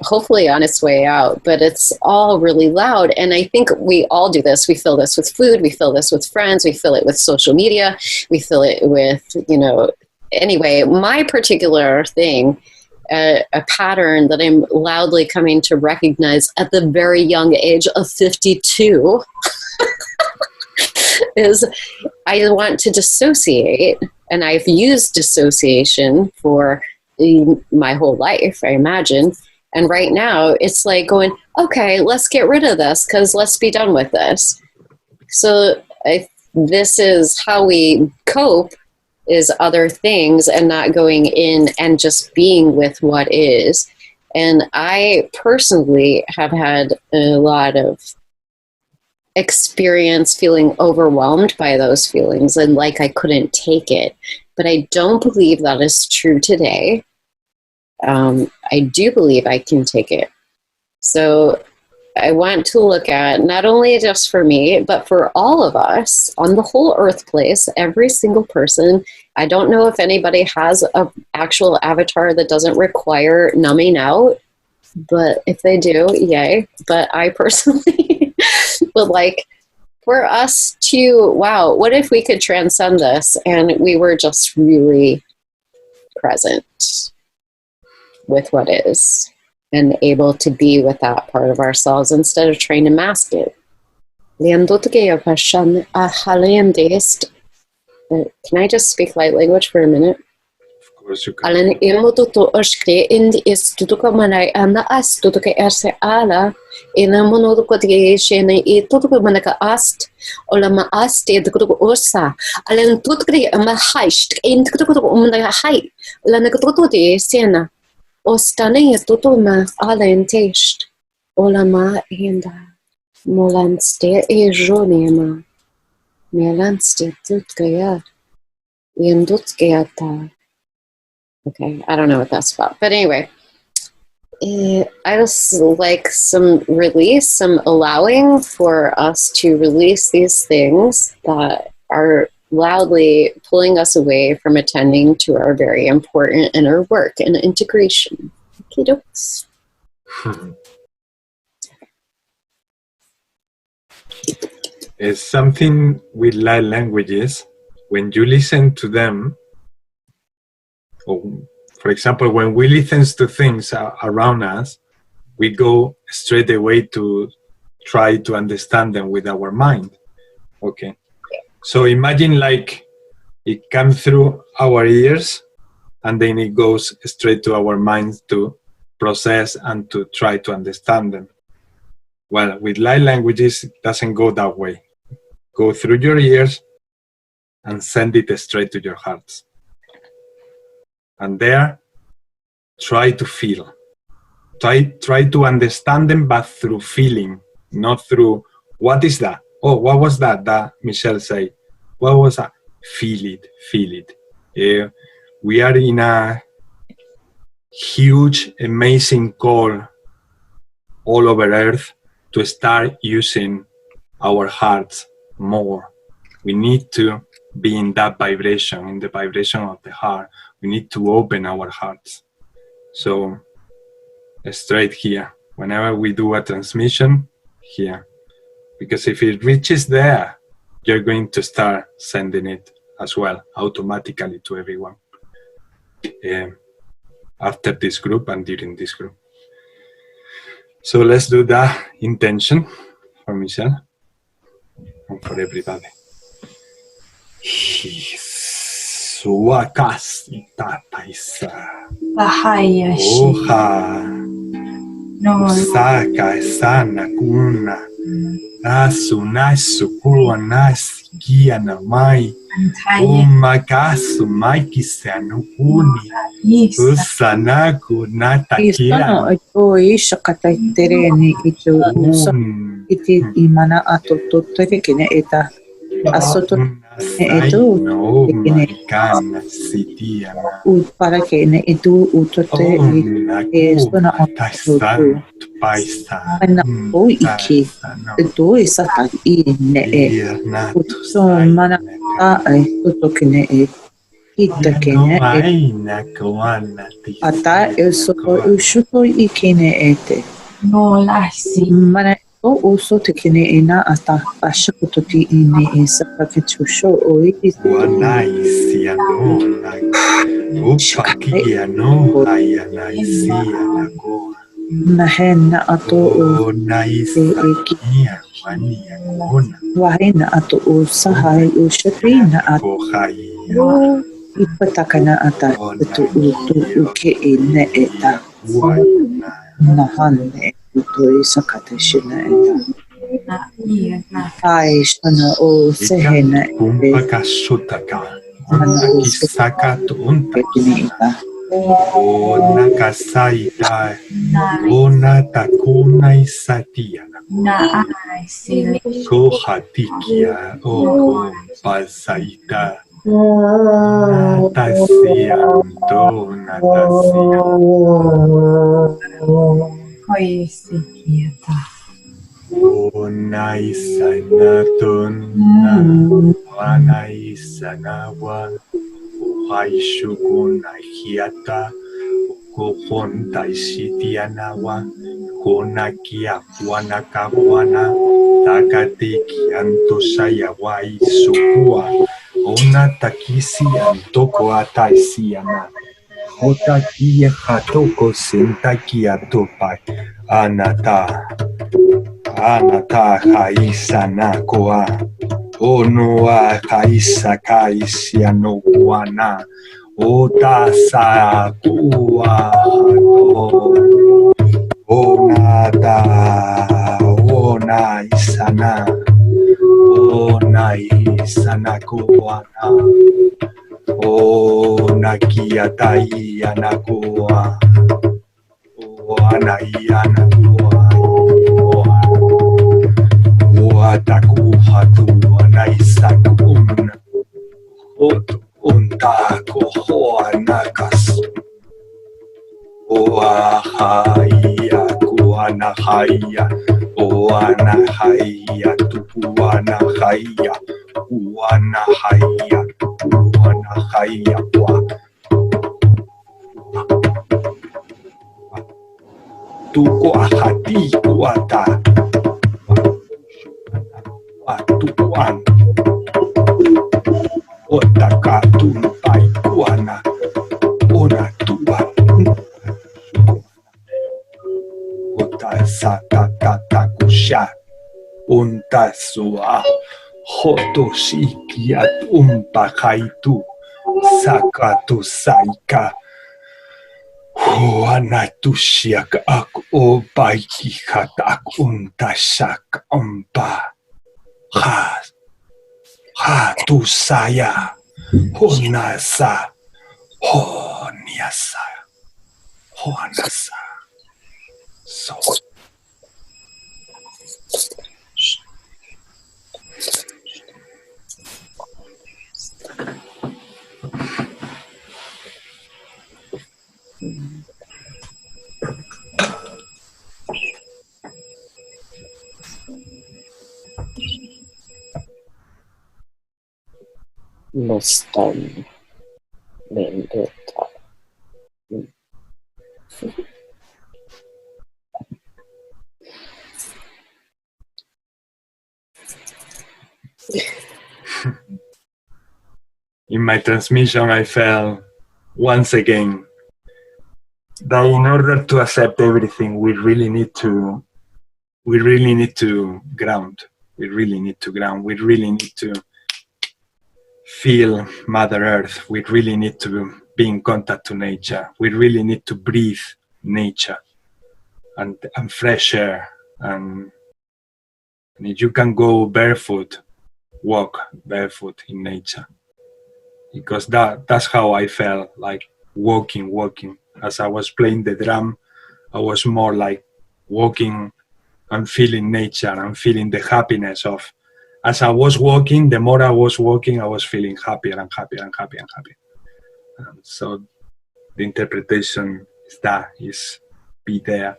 [SPEAKER 4] hopefully on its way out, but it's all really loud. And I think we all do this. We feel this with food, we feel this with friends, we feel it with social media, we feel it with, anyway, my particular thing a pattern that I'm loudly coming to recognize at the very young age of 52 is I want to dissociate, and I've used dissociation for my whole life, I imagine. And right now it's like going, okay, let's get rid of this because let's be done with this. So this is how we cope, is other things and not going in and just being with what is. And I personally have had a lot of experience feeling overwhelmed by those feelings and like I couldn't take it. But I don't believe that is true today. I do believe I can take it. So I want to look at, not only just for me, but for all of us on the whole earth place, every single person. I don't know if anybody has an actual avatar that doesn't require numbing out, but if they do, yay. But I personally would like for us to, wow, what if we could transcend this and we were just really present with what is and able to be with that part of ourselves instead of trying to mask it. Can I just speak light language for a minute?
[SPEAKER 1] Of course you can.
[SPEAKER 4] Ostane tutuma alentest, olama hinda, molanste e jonema, melanste tutkaya, yendutskayata. Okay, I don't know what that's about, but anyway, I just like some release, some allowing for us to release these things that are loudly pulling us away from attending to our very important inner work and integration. Okay, dokes.
[SPEAKER 1] It's something with light languages. When you listen to them, or for example, when we listen to things around us, we go straight away to try to understand them with our mind. Okay. So imagine like it comes through our ears and then it goes straight to our minds to process and to try to understand them. Well, with light languages, it doesn't go that way. Go through your ears and send it straight to your hearts. And there, try to feel. Try to understand them, but through feeling, not through, what is that? Oh, what was that Michelle said? What was that? Feel it, feel it. We are in a huge, amazing call all over Earth to start using our hearts more. We need to be in that vibration, in the vibration of the heart. We need to open our hearts. So, straight here, whenever we do a transmission, here. Because if it reaches there, you're going to start sending it as well, automatically to everyone. After this group and during this group. So let's do that intention for Michelle and for everybody. Oja, Osaka, Sana, Kuna, Asuna, Sukua, Nas, Kia, Namai, Umakasu, Maiki, Sanukuni, Usanaku, Natakia.
[SPEAKER 13] Oi, Shakataitere, iti imana atototere kine eta asoto etu para que ne etu utote sona atoto na o iki etu isata ine so mana toto kine kita kine ata eso ushuto ikine ete no la si mana o uso te kene ena ata asha kutoti ine esa paketusho o iti
[SPEAKER 1] sia no la upakia no hayanaisia la go
[SPEAKER 13] Nahena ato
[SPEAKER 1] o naisia wania kona
[SPEAKER 13] wahena ato usahai ushatrina ato
[SPEAKER 1] kohaya
[SPEAKER 13] ipatakana ata tu uke ine eta nahane uto isakate shina eta ai shana o sehena
[SPEAKER 1] kumpa kasutaka kisaka tunta ona kasaita ona takuna isatia kohatikia o pasaita natasia natasia ona isanatona wana isanawa Haishukun Hiata Kohonta Isitianawa Konakia Wanakawana Takati Kianto Sayawai Sukua Ona Takisi Antoko Ataisiana Otakia Hatoko Sentakia Topai Anata Haisana Koa Onoa kaisa kaisia no kuana otasa kua onada ona isana kuana ona kiatai anakua oana iana kua Wataku hatu anaisakun untako hoanakas oahaya kuanahaya oanahaya tupuanahaya uanahaya tupuanahaya tukuahati kuata Atuan Otakatun Taikuana Onatuan Otasatatakusha Untasua Hotoshikiat Umpakaitu Sakatu Saika Huanatushiak Ak Obaikihatak Untasak Umpa Ha tu saya honasa honiasa honasa so
[SPEAKER 4] Mustan Mendota.
[SPEAKER 1] In my transmission, I felt once again that in order to accept everything, we really need to ground. We really need to ground. We really need to feel Mother Earth. We really need to be in contact to nature. We really need to breathe nature and fresh air. And if you can go barefoot, walk barefoot in nature. Because that's how I felt, like walking. As I was playing the drum, I was more like walking and feeling nature and feeling the happiness of, as I was walking, the more I was walking, I was feeling happier and happier and happier and happier. So the interpretation is be there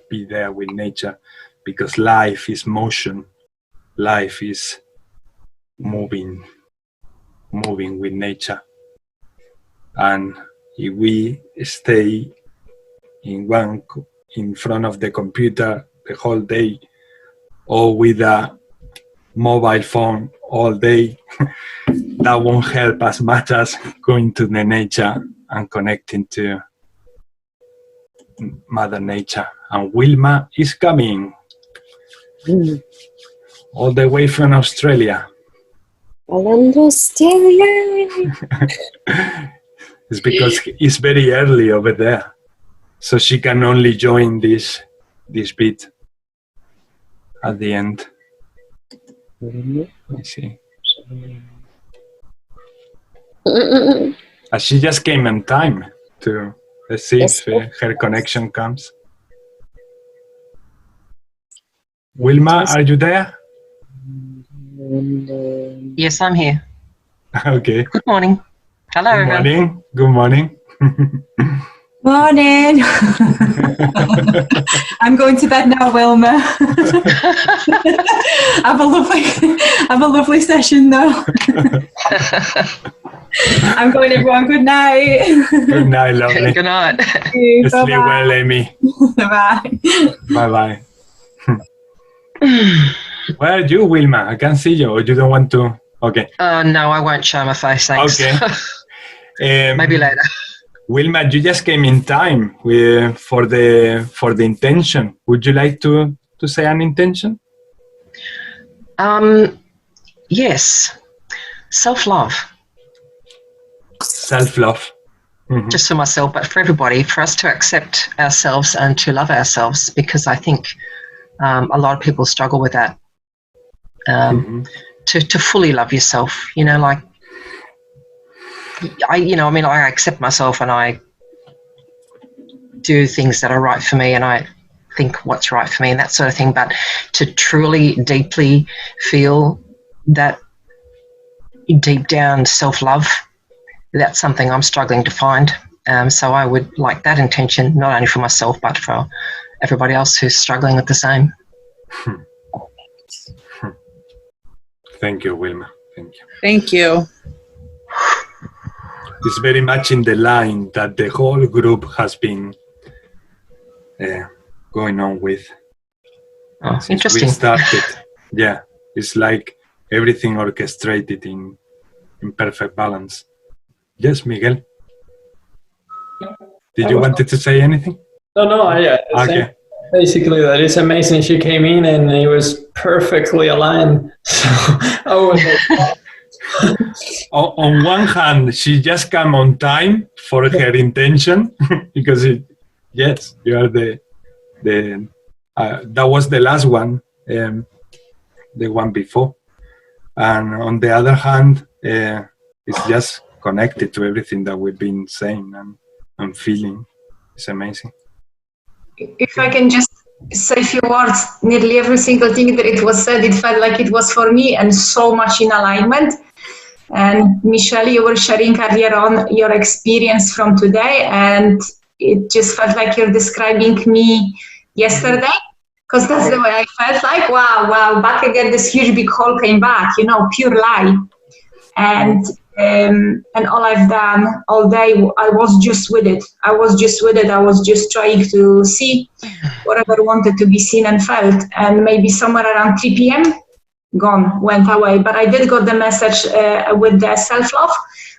[SPEAKER 1] with nature, because life is motion, life is moving with nature. And if we stay in front of the computer the whole day, or with a mobile phone all day, that won't help as much as going to the nature and connecting to Mother Nature. And Wilma is coming all the way from Australia. It's because it's very early over there, so she can only join this bit at the end. I see. She just came in time to see if her connection comes. Wilma, are you there?
[SPEAKER 14] Yes, I'm here.
[SPEAKER 1] Okay.
[SPEAKER 14] Good morning. Hello,
[SPEAKER 1] Good
[SPEAKER 14] everyone.
[SPEAKER 1] morning. Good morning.
[SPEAKER 3] Morning. I'm going to bed now, Wilma. have a lovely session though. I'm going, everyone. Good night.
[SPEAKER 1] Good night, lovely.
[SPEAKER 14] Good night.
[SPEAKER 1] Sleep well, Amy.
[SPEAKER 3] Bye.
[SPEAKER 1] Bye-bye. Where are you, Wilma? I can't see you, or you don't want to? Okay.
[SPEAKER 14] No, I won't show my face, thanks.
[SPEAKER 1] Okay.
[SPEAKER 14] Maybe later.
[SPEAKER 1] Wilma, you just came in time for the intention. Would you like to say an intention?
[SPEAKER 14] Yes. Self-love.
[SPEAKER 1] Self-love. Mm-hmm.
[SPEAKER 14] Just for myself, but for everybody, for us to accept ourselves and to love ourselves, because I think a lot of people struggle with that. To fully love yourself, like I accept myself and I do things that are right for me and I think what's right for me and that sort of thing, but to truly, deeply feel that deep down self-love, that's something I'm struggling to find. So I would like that intention, not only for myself, but for everybody else who's struggling with the same.
[SPEAKER 1] Thank you, Wilma. Thank you.
[SPEAKER 13] Thank you.
[SPEAKER 1] It's very much in the line that the whole group has been going on with.
[SPEAKER 14] Interesting.
[SPEAKER 1] We started. Yeah, it's like everything orchestrated in perfect balance. Yes, Miguel. Did you wanted to say anything?
[SPEAKER 9] No,
[SPEAKER 1] Okay.
[SPEAKER 9] Basically, that is amazing. She came in and it was perfectly aligned. So I was
[SPEAKER 1] on one hand, she just came on time for her intention because yes, you are the that was the last one, the one before, and on the other hand, it's just connected to everything that we've been saying and feeling. It's amazing.
[SPEAKER 6] If I can just say a few words, nearly every single thing that it was said, it felt like it was for me and so much in alignment. And Michelle, you were sharing earlier on your experience from today, and it just felt like you're describing me yesterday, because that's the way I felt like, wow, back again, this huge big hole came back, pure lie. And all I've done all day, I was just with it. I was just trying to see whatever wanted to be seen and felt. And maybe somewhere around 3 p.m., went away. But I did got the message with the self-love,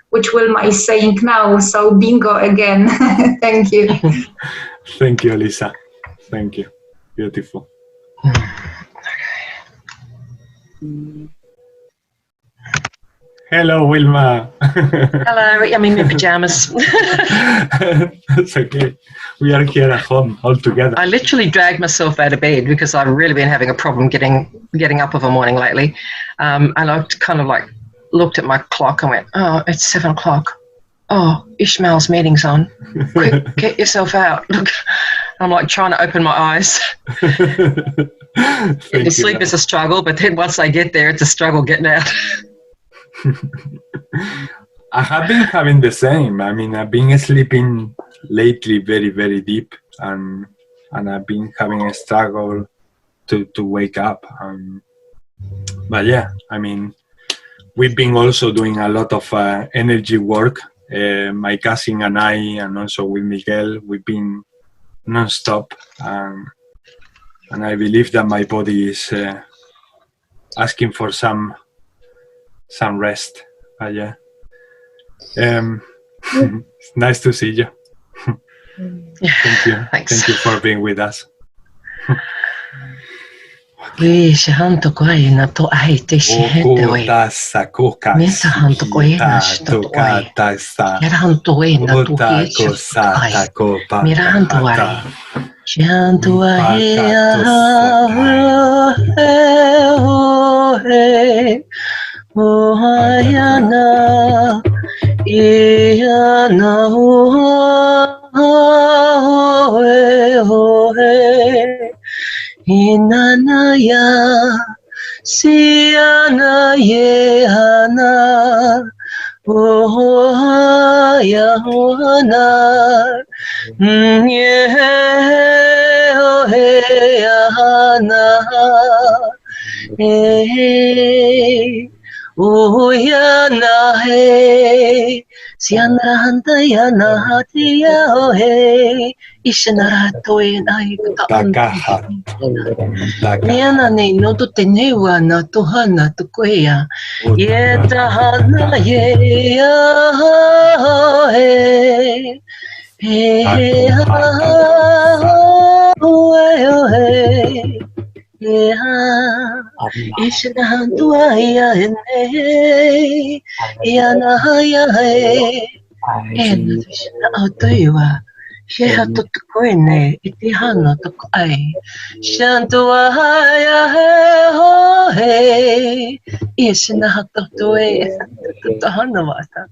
[SPEAKER 6] which Wilma is saying now. So bingo again. Thank you.
[SPEAKER 1] Thank you, Elisa. Thank you. Beautiful. Hello, Wilma.
[SPEAKER 14] Hello, I'm in my pajamas.
[SPEAKER 1] That's okay. We are here at home all together.
[SPEAKER 14] I literally dragged myself out of bed because I've really been having a problem getting up of a morning lately. And I kind of like looked at my clock and went, oh, it's 7 o'clock. Oh, Ismael's meeting's on. Quick, get yourself out. Look, I'm like trying to open my eyes. Sleep is a struggle, but then once I get there, it's a struggle getting out.
[SPEAKER 1] I have been having the same. I mean, I've been sleeping lately very, very deep, and I've been having a struggle to wake up. But yeah, I mean, we've been also doing a lot of energy work. My cousin and I, and also with Miguel, we've been non-stop. And I believe that my body is asking for some some rest. Yeah. It's nice to see you. Thank you.
[SPEAKER 14] Thanks.
[SPEAKER 1] Thank you for being with us.
[SPEAKER 14] Please, hanto koe na to ai te si hete oi. Meta hanto koe na shito oi. Kera hanto oi na tu ki shito ai. Mira hanto ai. Shanto ai oh ayana iana oh inanaya siana yeana oh yana ye oh yana oh yana hey sianrahanta yana hatia oh hey ishanaratoe nai
[SPEAKER 1] Takaha.
[SPEAKER 14] Yana ne no to tenewa na to hana to koea yeta hana ye hey hey hey Ishna duaya ene yana ya en ishna autoiwa sheha to koene itihana to ai shantua ya ho he ishna hato toe to hana wata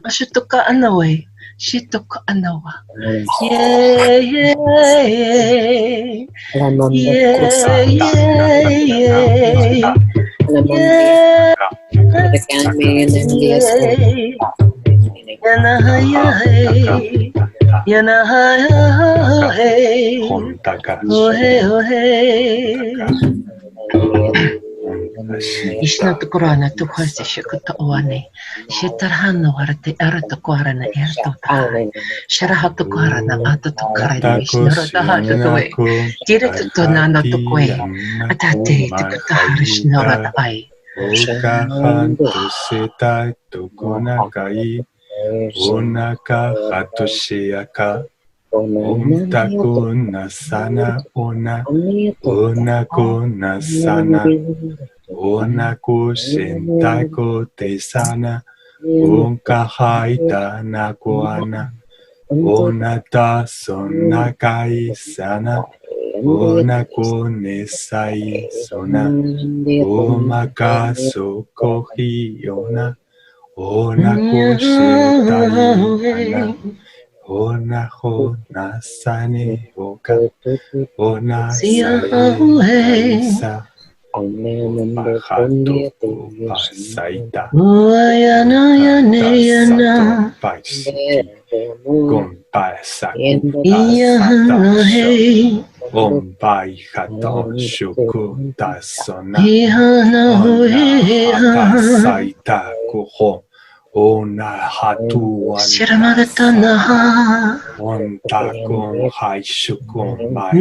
[SPEAKER 14] ashutoka anawe shitoka anawa yeah Ishna to korana to kwasi shikuta oane. Shitarhano warate arata kwarana erto ta. Sharaha to kwarana ato to karani ishnara ta hato to e. Direkto to nana to kwe. Atate to kataharish nora ta ai.
[SPEAKER 1] Okahanto setai tokonakai. Onaka hatoshiaka. Omtako nasana ona. Onako nasana. Onako shentako tesana. Onkahaita nakoana. Onata sonakai sana. Onako nesai sona. Omaka sokohiona. Onako shetai ana. Onaho nasane oka. Ona saisa. Bajato pasaita. Tasato paisiki. Gompasaku asatasho. Ompai hato shuku tasona. Ona hatasaita kuho. Ona hatu
[SPEAKER 14] Shiramadana
[SPEAKER 1] Ontakon haishukon mai.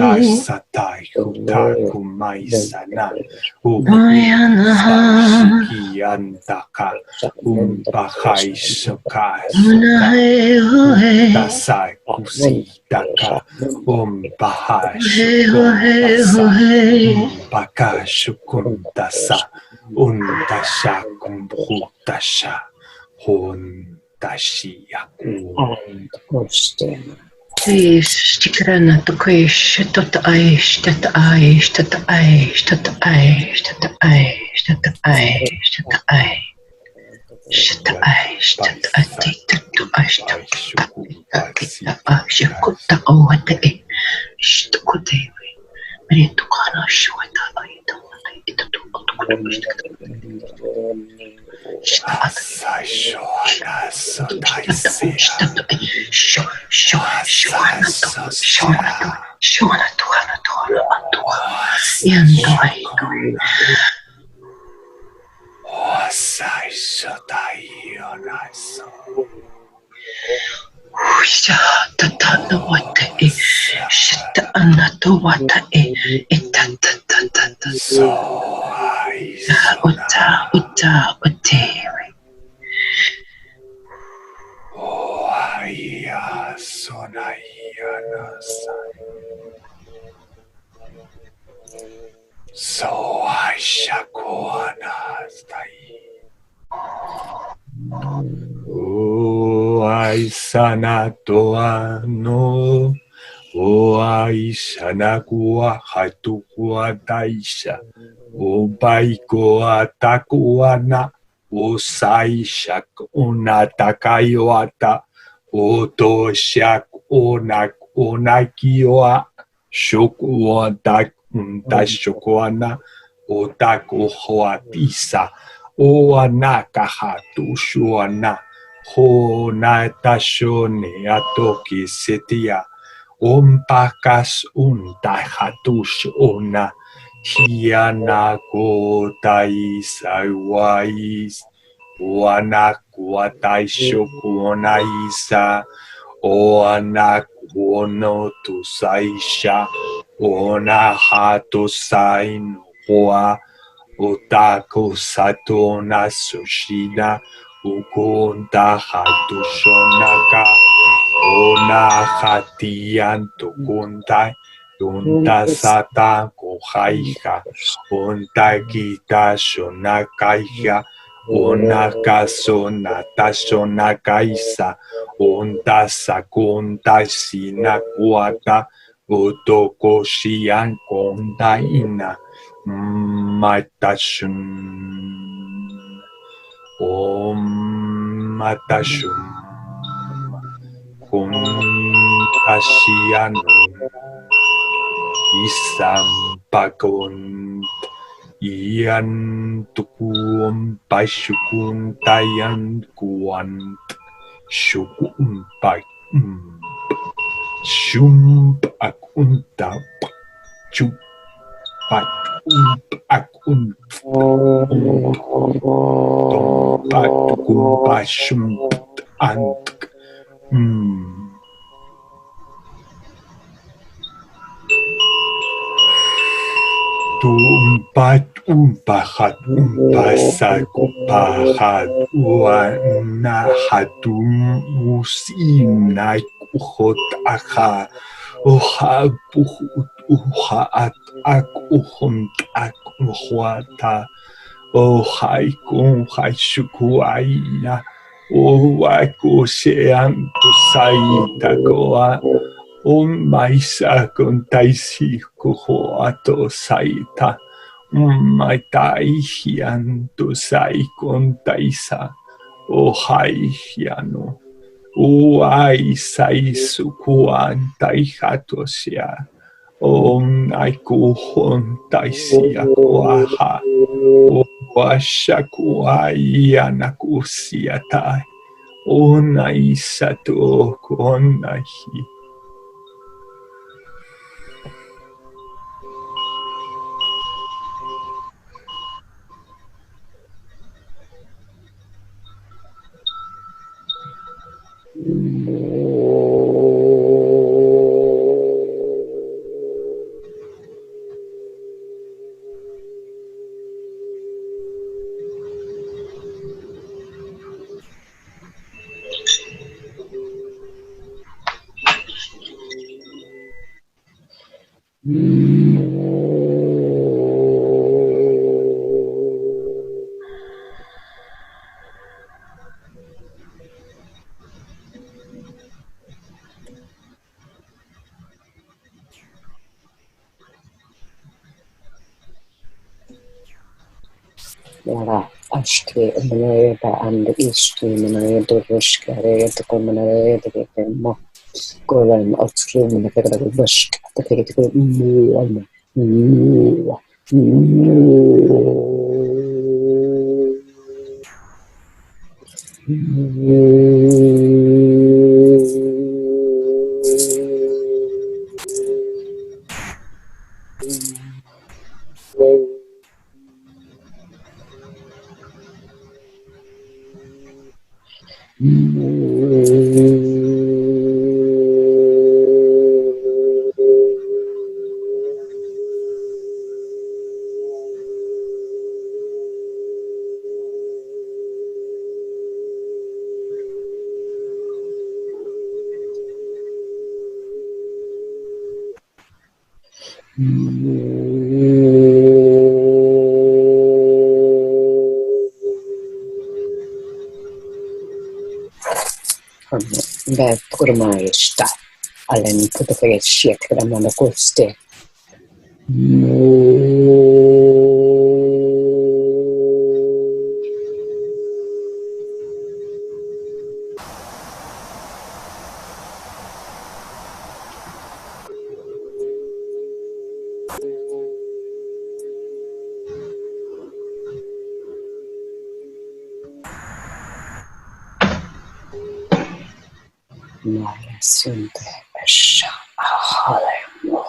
[SPEAKER 1] Dasatai hutaku maisana. Shiki antaka. Umpahai shoka. Dasai kusitaka. Umpahai shukon dasa. Umpaka shukon dasa. Undasha kumhutasha hondashiaku.
[SPEAKER 14] Stikrana to kwish tot aish tot aish tot aish tot aish tot aish tot aish tot aish tot aish tot ati tot aish tot aish kutta awate shtukote Merito kana shwata aita ito to Uta, uta, utere.
[SPEAKER 1] Oaya sonaya nasai. So aishakoana stai. O aisana toa no. O aisana kua hatukua daisha. O baiko atakuana. O saishak onatakayoata. O toshak onak onakioa. Shokuotak untashokuana. O taku hoatisa. O anakahatu shuana. Ho natashone atoki setia. Ompakas untahatush ona. Hiana ko taisa wais. Oanak wataisho kuonaisa. Oanak wono tusaisha. Ona hato sain hoa. Otako satona sushina. Ukonta hatu shonaka. Ona hatian tukuntai. Unta sata kohaija. Unta kita shonakaija. Onaka sonata shonakaisa. Unta sakunta sinakuata. Utoko shian konta ina. Matashun. Om matashun. Kuntashiyanu isam pakon iyan tukum pashukun tayan kuant shukun pak shum akunta chup pak akun pak tukum pashum ant. Tumpat umpahat umpasak umpahat uanahatum usinai uhot aha uha puhut uhaat ak uhont ak uhuata ohai kung hai shukuaina owaku sean tusaita koa. Maisa kontaisi kuhoato saita. Maitaihian to sai kontaisa. Ohaihiano. Uai sai sukuan taihatosia. Naikuhon taisia koaha. Washakuaianakusiatai. Onaisato konahi.
[SPEAKER 4] Yara ashke manayeta and ishki manayeta rushkareta komanayeta kemo kolan otski manakada rushk take Beh, ormai sta all'input che scelta da mano queste. Mare sempre esce a Halemuka.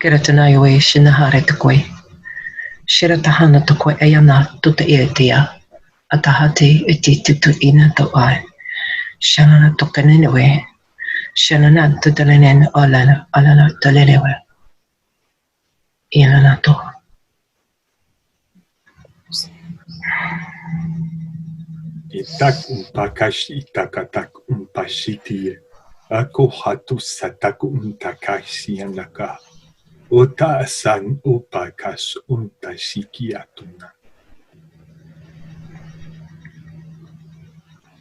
[SPEAKER 14] Keratanaiwe shinahare tukoi. Shiratahana tukoi ayana tuta etia. Atahate eti tutu ina to ai. Shanana tukanenewe. Shanana tutalenen alana talenewe. Ilana to.
[SPEAKER 1] Itak umpakash itakatak umpashitie. Ako hatu satak untakashi anaka. Ota san upakas untashiki-atuna.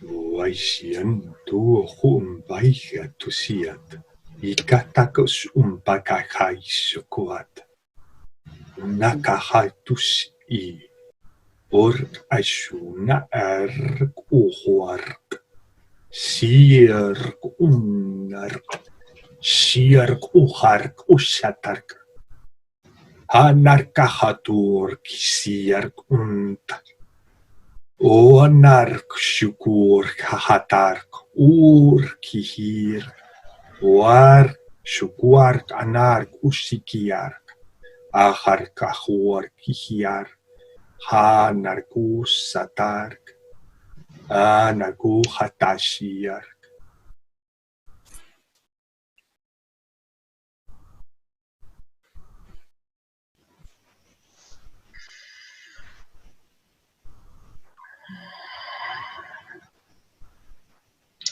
[SPEAKER 1] Waishian tu umbaiha tusiat. Ikatakos umpakahai sukuat. Nakahatus i. Ork ashuna ark uhuark. Sierk unark. Sierk uhark ushatark. Hanarkahaturk sierk unta. Onark shukurk hatark. Urkihir. Wark shukuark anark usikiark. Aharkahuark kihiark. Hanarkus satark. Anagu hatashiark.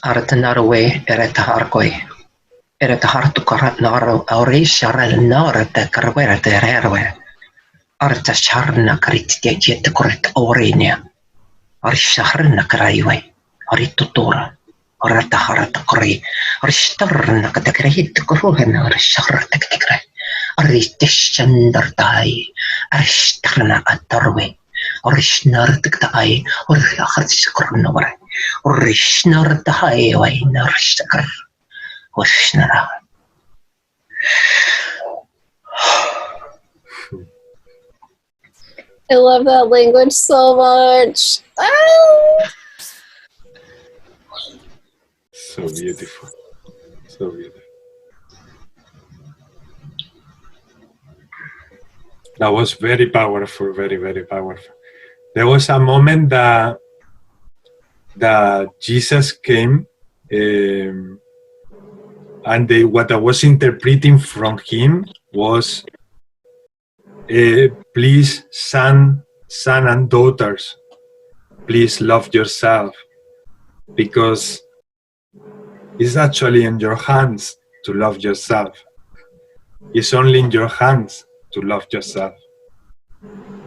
[SPEAKER 14] Aratanaraway eretaharkoi. Eretahartukarat naro aurisharal narate karwera tererwe. Artasharna karittiet korret aurinia. Arisharna karaiwai. Aritutura. Arataharata kori. Aristarna katekrehit kuruhen arisharata katekre. Aristishandartai. Aristarna atarwe. Arishnartaktai. Arishakharsakarnaware. Arishnartai wai narishakar. Washnara.
[SPEAKER 4] I love that language so much. Ah!
[SPEAKER 1] So beautiful. So beautiful. That was very powerful, very, very powerful. There was a moment that Jesus came and what I was interpreting from him was, please, son and daughters, please love yourself, because it's actually in your hands to love yourself. It's only in your hands to love yourself.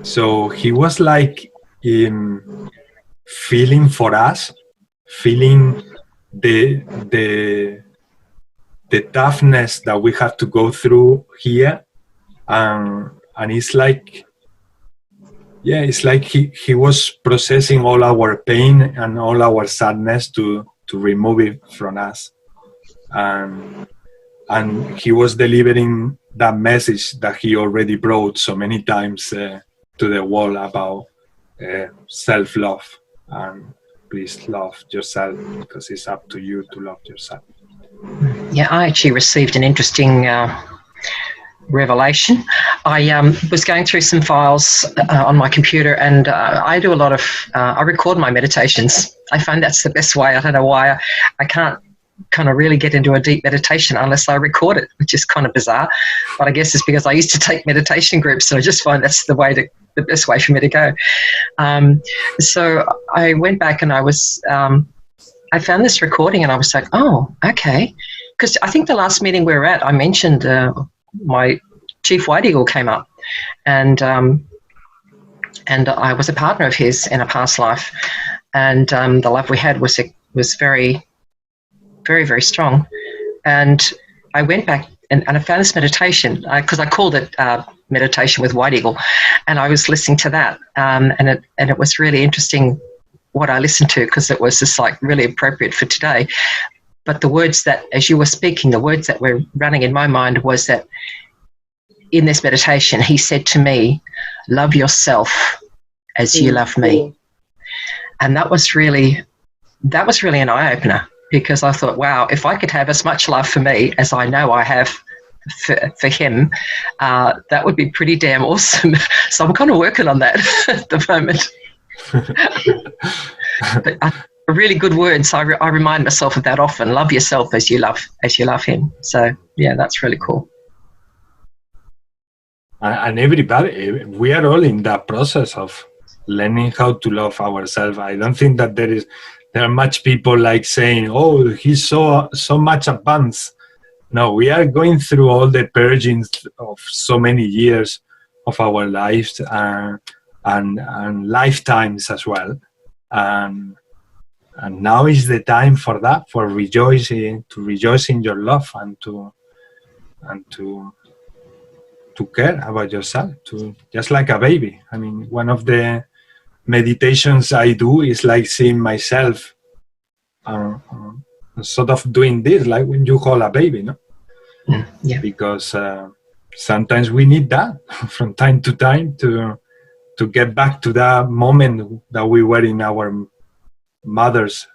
[SPEAKER 1] So he was like feeling for us, feeling the toughness that we have to go through here, and it's like, yeah, it's like he was processing all our pain and all our sadness to remove it from us, and he was delivering that message that he already brought so many times to the world about self-love please love yourself, because it's up to you to love yourself.
[SPEAKER 14] Yeah, I actually received an interesting revelation. I was going through some files on my computer, and I do a lot of, I record my meditations. I find that's the best way. I don't know why I can't kind of really get into a deep meditation unless I record it, which is kind of bizarre. But I guess it's because I used to take meditation groups, and I just find that's the best way for me to go. So I went back and I found this recording, and I was like, oh, okay. Because I think the last meeting we were at, I mentioned my Chief White Eagle came up, and I was a partner of his in a past life, and the love we had was very, very, very strong. And I went back and I found this meditation, because I called it Meditation with White Eagle, and I was listening to that, and it was really interesting what I listened to, because it was just like really appropriate for today. But the words that, as you were speaking, the words that were running in my mind was that in this meditation, he said to me, love yourself as you love me. And that was really an eye-opener, because I thought, wow, if I could have as much love for me as I know I have for him, that would be pretty damn awesome. So I'm kind of working on that at the moment. But, really good words. I remind myself of that often. Love yourself as you love him. So yeah, that's really cool.
[SPEAKER 1] And everybody, we are all in that process of learning how to love ourselves. I don't think that there are much people like saying, oh, he's so much advanced. No, we are going through all the purgings of so many years of our lives and lifetimes as well. And now is the time for that, for rejoicing, to rejoice in your love and to care about yourself, to just like a baby. I mean, one of the meditations I do is like seeing myself sort of doing this, like when you hold a baby, no?
[SPEAKER 14] Yeah.
[SPEAKER 1] Because sometimes we need that from time to time to get back to that moment that we were in our mother's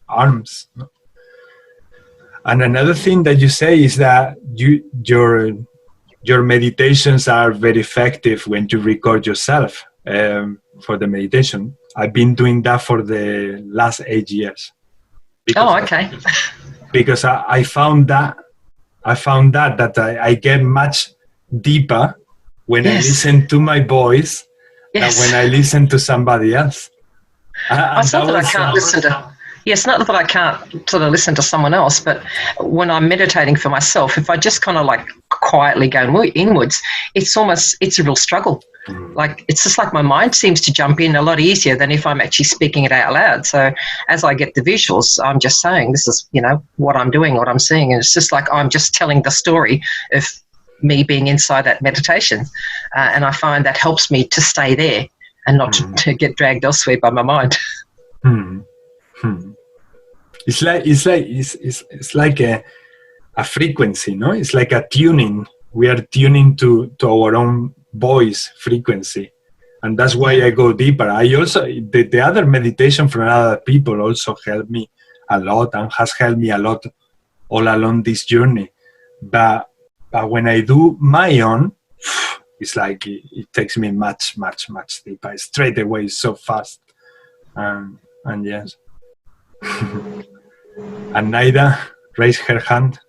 [SPEAKER 1] arms. No? And another thing that you say is that your meditations are very effective when you record yourself for the meditation. I've been doing that for the last 8 years.
[SPEAKER 14] Okay.
[SPEAKER 1] Because I found that I get much deeper when I listen to my voice than when I listen to somebody else.
[SPEAKER 14] It's not that I can't listen to. It's not that I can't sort of listen to someone else, but when I'm meditating for myself, if I just kind of like quietly go inwards, it's a real struggle. Like, it's just like my mind seems to jump in a lot easier than if I'm actually speaking it out loud. So as I get the visuals, I'm just saying, this is, what I'm doing, what I'm seeing. And it's just like I'm just telling the story of me being inside that meditation. And I find that helps me to stay there and not to get dragged elsewhere by my mind.
[SPEAKER 1] It's like a frequency, no? It's like a tuning. We are tuning to our own voice frequency, and that's why I go deeper. I also the other meditation from other people also helped me a lot and has helped me a lot all along this journey. But when I do my own, it's like it takes me much deeper. Straight away, so fast, and yes. And Naida raised her hand.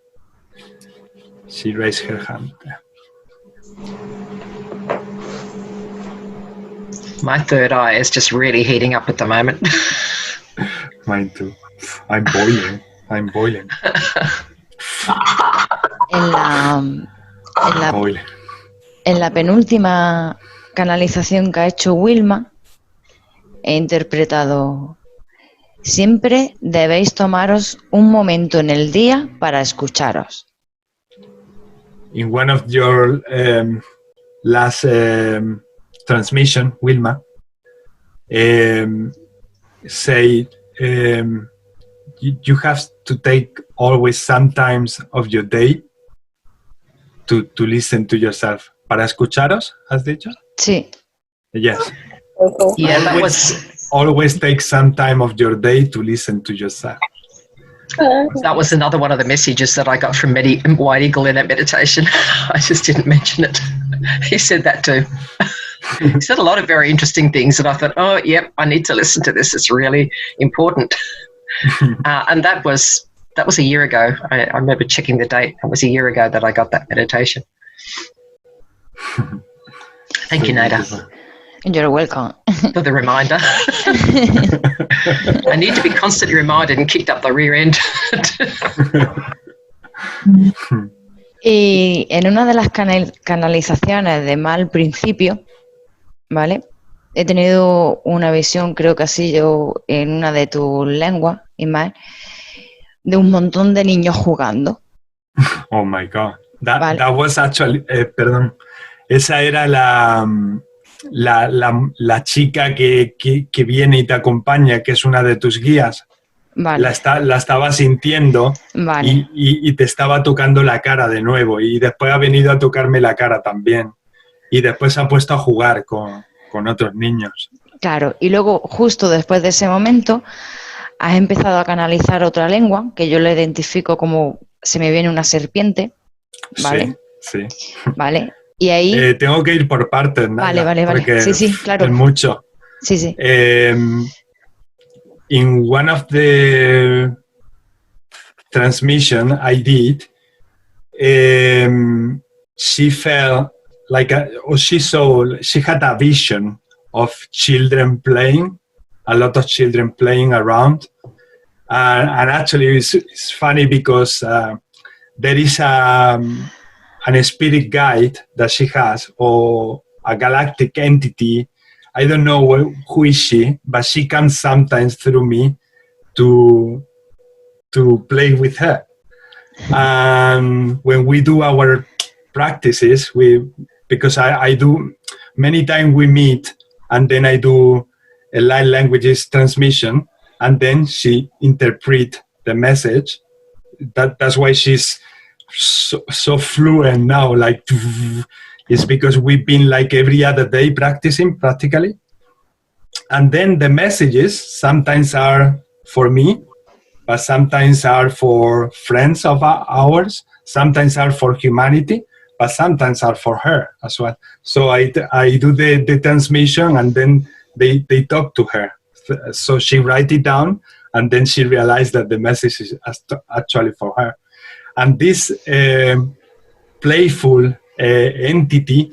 [SPEAKER 1] She raised her hand.
[SPEAKER 14] My third eye is just really heating up at the moment.
[SPEAKER 1] Mine too. I'm boiling.
[SPEAKER 2] En la penúltima canalización que ha hecho Wilma, he interpretado: siempre debéis tomaros un momento en el día para escucharos.
[SPEAKER 1] In one of your last transmission, Wilma, say you have to take always some times of your day to listen to yourself. ¿Para escucharos, has dicho?
[SPEAKER 2] Sí.
[SPEAKER 1] Yes.
[SPEAKER 14] Yeah, that was
[SPEAKER 1] always take some time of your day to listen to yourself.
[SPEAKER 14] That was another one of the messages that I got from White Eagle in that meditation. I just didn't mention it. He said that too. He said a lot of very interesting things, and I thought, oh, yep, I need to listen to this. It's really important. And that was a year ago. I remember checking the date. It was a year ago that I got that meditation. Thank you, Nada.
[SPEAKER 2] You're welcome.
[SPEAKER 14] For the reminder. I need to be constantly reminded and kicked up the rear end.
[SPEAKER 2] Y en una de las canalizaciones de mal principio, ¿vale? He tenido una visión, creo que así yo, en una de tus lenguas, Ismael, de un montón de niños jugando.
[SPEAKER 1] Oh my God. That was actually, perdón, esa era la chica que viene y te acompaña, que es una de tus guías.
[SPEAKER 2] Vale.
[SPEAKER 1] La estaba sintiendo,
[SPEAKER 2] vale.
[SPEAKER 1] y te estaba tocando la cara de nuevo, y después ha venido a tocarme la cara también, y después se ha puesto a jugar con otros niños.
[SPEAKER 2] Claro, y luego justo después de ese momento has empezado a canalizar otra lengua, que yo la identifico como se me viene una serpiente, ¿vale?
[SPEAKER 1] Sí.
[SPEAKER 2] Vale, y ahí...
[SPEAKER 1] tengo que ir por partes, ¿no?
[SPEAKER 2] Vale. Sí, claro.
[SPEAKER 1] Es mucho.
[SPEAKER 2] Sí.
[SPEAKER 1] In one of the transmission I did, she felt like she had a vision of children playing, a lot of children playing around. And actually it's funny because there is a spirit guide that she has, or a galactic entity. I don't know who is she, but she comes sometimes through me to play with her. And when we do our practices, because I do, many times we meet, and then I do a light languages transmission, and then she interprets the message. That's why she's so fluent now, like, it's because we've been like every other day practicing practically. And then the messages sometimes are for me, but sometimes are for friends of ours, sometimes are for humanity, but sometimes are for her as well. So I do the transmission, and then they talk to her. So she write it down, and then she realized that the message is actually for her. And this playful entity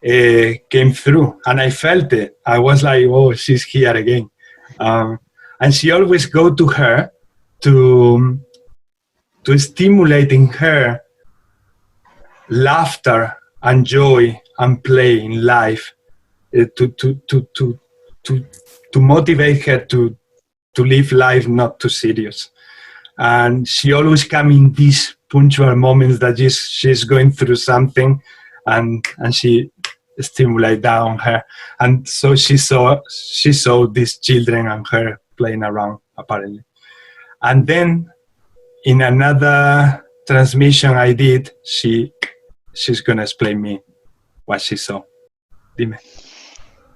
[SPEAKER 1] came through, and I felt it. I was like, oh, she's here again. And she always go to her to stimulate in her laughter and joy and play in life, to motivate her to live life not too serious. And she always come in these punctual moments that she's going through something, and she stimulate that on her. And so she saw these children and her playing around, apparently. And then in another transmission I did, she's going to explain me what she saw. Dime.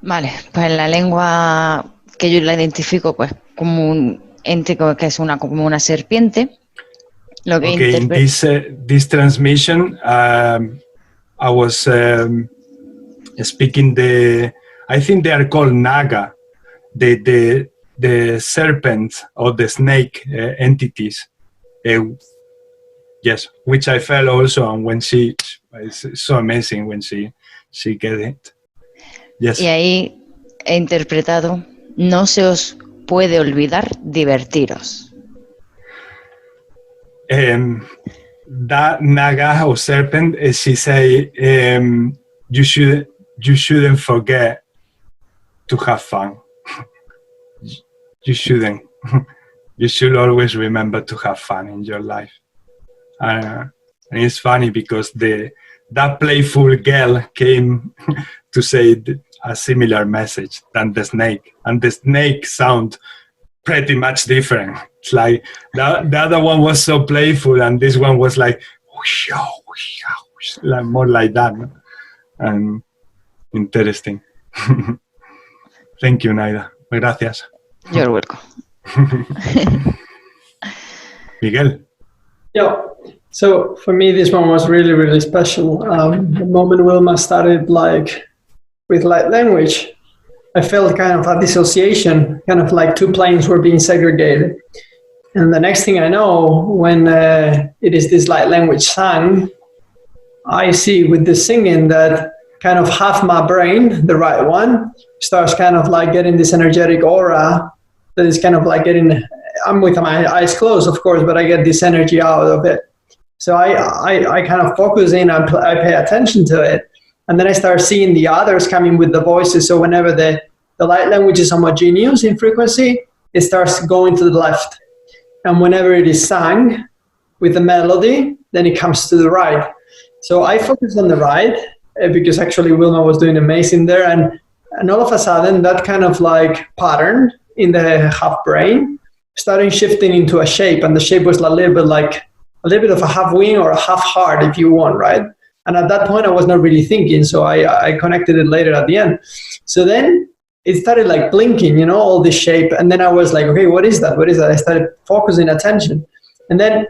[SPEAKER 2] Vale, pues la lengua que yo la identifico pues como un ente que es como una serpiente. Lo que
[SPEAKER 1] in this transmission, I was speaking I think they are called Naga, the serpent or the snake entities. Yes, which I felt also, and when it's so amazing when she get it. Yes.
[SPEAKER 2] Y ahí he interpretado: no se os puede olvidar divertiros.
[SPEAKER 1] That Naga or serpent, she say, you shouldn't forget to have fun. You shouldn't. You should always remember to have fun in your life. And it's funny because that playful girl came to say a similar message than the snake, and the snake sound pretty much different. It's like the other one was so playful, and this one was like more like that. And interesting. Thank you, Naida. Gracias.
[SPEAKER 2] You're welcome.
[SPEAKER 1] Miguel.
[SPEAKER 9] Yeah. So for me, this one was really, really special. The moment Wilma started with light language, I felt kind of a dissociation, kind of like two planes were being segregated. And the next thing I know, when it is this light language sung, I see with the singing that kind of half my brain, the right one, starts kind of like getting this energetic aura that is kind of like getting, I'm with my eyes closed, of course, but I get this energy out of it. So I kind of focus in, I pay attention to it. And then I start seeing the others coming with the voices. So whenever the light language is homogeneous in frequency, it starts going to the left. And whenever it is sung with the melody, then it comes to the right. So I focus on the right because actually Wilma was doing amazing there. And all of a sudden, that kind of like pattern in the half brain started shifting into a shape. And the shape was a little bit of a half wing or a half heart, if you want, right? And at that point, I was not really thinking. So I connected it later at the end. So then it started like blinking, all this shape. And then I was like, okay, what is that? What is that? I started focusing attention. And then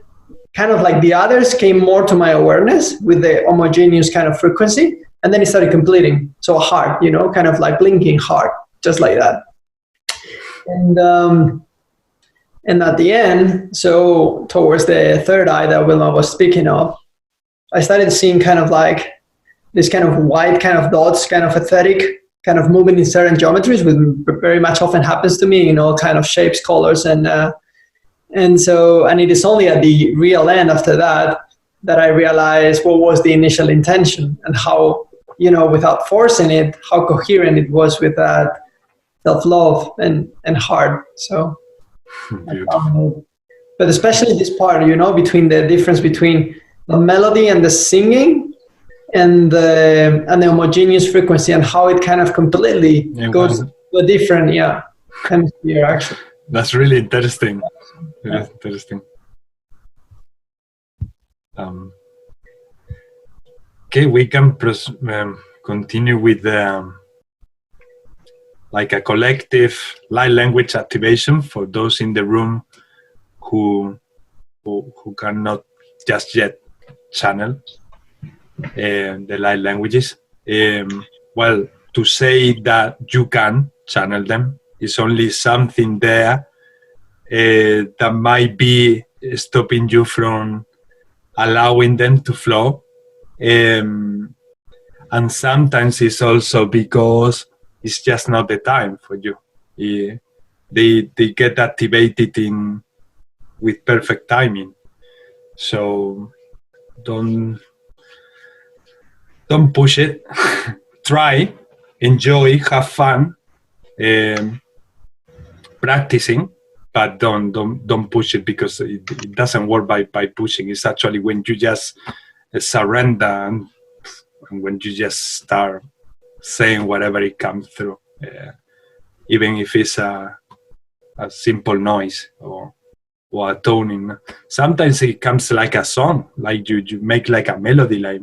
[SPEAKER 9] kind of like the others came more to my awareness with the homogeneous kind of frequency. And then it started completing. So a heart, kind of like blinking heart, just like that. And at the end, so towards the third eye that Wilma was speaking of, I started seeing kind of like this kind of white kind of dots, kind of aesthetic, kind of moving in certain geometries, which very much often happens to me in all kind of shapes, colors, and it is only at the real end after that I realized what was the initial intention and how, without forcing it, how coherent it was with that self-love and heart. So, but especially this part, between the difference between the melody and the singing and the homogeneous frequency and how it kind of completely goes to a different hemisphere actually.
[SPEAKER 1] That's really interesting. Interesting. Okay, we can continue with like a collective light language activation for those in the room who cannot just yet channel the light languages. Well, to say that you can channel them is only something there that might be stopping you from allowing them to flow. And sometimes it's also because it's just not the time for you. They get activated with perfect timing. So don't push it. Try, enjoy, have fun, practicing, but don't push it, because it doesn't work by pushing. It's actually when you just surrender and when you just start saying whatever it comes through, even if it's a simple noise or a toning. Sometimes it comes like a song, like you make like a melody, like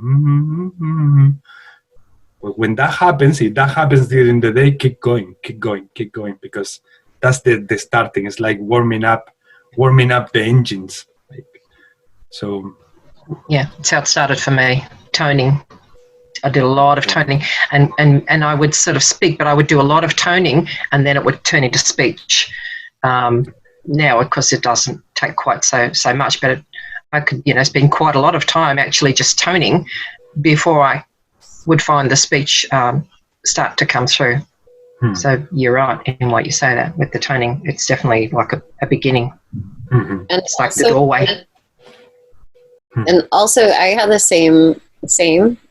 [SPEAKER 1] But when that happens, if that happens during the day, keep going, because that's the starting. It's like warming up the engines. So
[SPEAKER 14] yeah, it's how it started for me. Toning. I did a lot of toning, and I would sort of speak, but I would do a lot of toning, and then it would turn into speech. Now, of course, it doesn't take quite so much, but I could, spend quite a lot of time actually just toning before I would find the speech start to come through. So you're right in what you say that with the toning. It's definitely like a beginning.
[SPEAKER 4] And
[SPEAKER 14] it's like the doorway.
[SPEAKER 4] And also, I had the same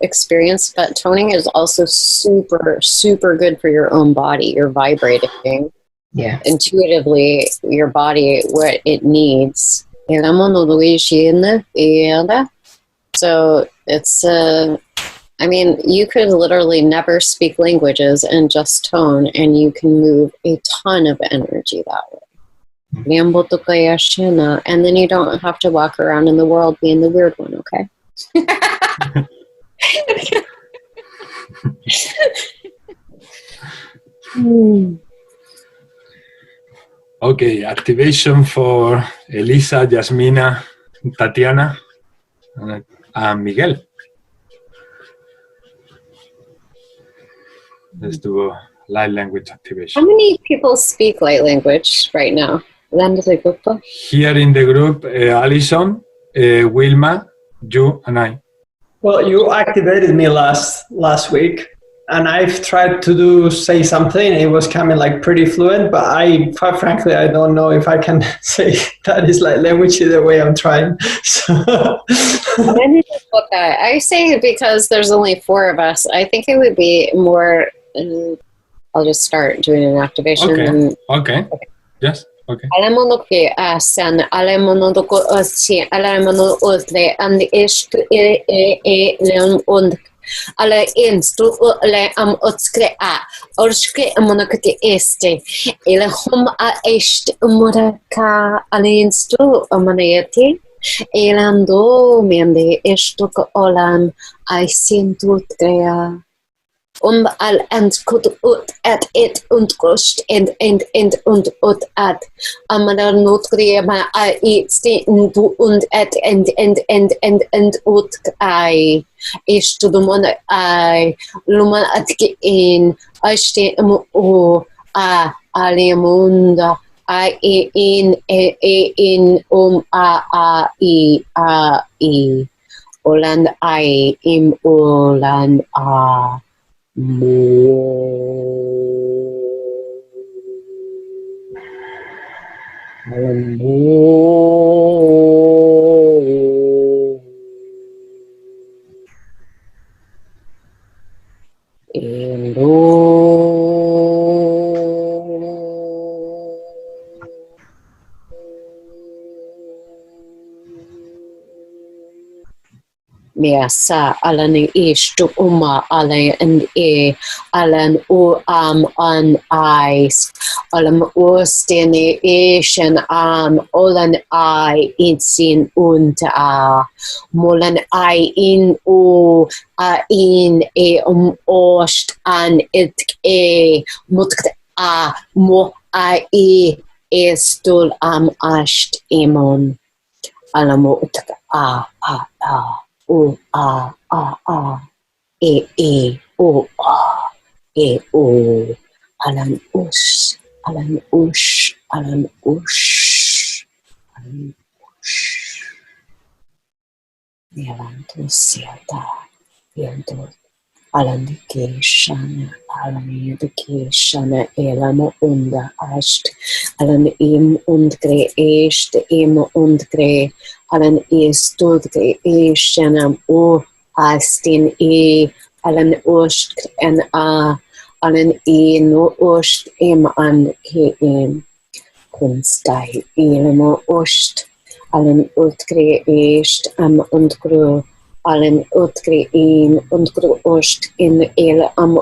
[SPEAKER 4] experience, but toning is also super, super good for your own body. You're vibrating.
[SPEAKER 14] Yeah.
[SPEAKER 4] Intuitively, your body, what it needs. So it's, I mean, you could literally never speak languages and just tone, and you can move a ton of energy that way. And then you don't have to walk around in the world being the weird one, okay?
[SPEAKER 1] Okay, activation for Elisa, Yasmina, Tatiana, and Miguel. Let's do a light language activation.
[SPEAKER 4] How many people speak light language right now?
[SPEAKER 1] Here in the group, Alison, Wilma, you, and I.
[SPEAKER 9] Well, you activated me last week, and I've tried to say something. It was coming like pretty fluent, but quite frankly, I don't know if I can say that is light language either way. I'm trying. So.
[SPEAKER 4] I say because there's only 4 of us. I think it would be more. I'll just start doing an activation.
[SPEAKER 1] Okay. Okay. Yes. Okay.
[SPEAKER 4] Alamono ke asan alamono doko osi alamono otle and ist leon und ala instu le am otskre a orskre amonokati este ele hom a est moraka ala instu amonayati elando mende esto ko olan I sintut krea al and kut ut at it und kost and ut at amana not krema I eat stin du und at and ut I is to the one I luma at in I stay o a alemunda I in a I Oland I im Oland a Miasa alan ishtu alan and alan an ice alam ostene ishan olan I insin unta molan I in in ost an it mutkt mo I estul asht emon alamo utka o o alan ush Levanto siata viento alan education elamo unda asht alan im und gre est im und gre alan estud gre eshanam o astin alan ost en alan no ost im an ke kunstai elamo ost alan utgre est am und gro Allen utgre in und gro ost in am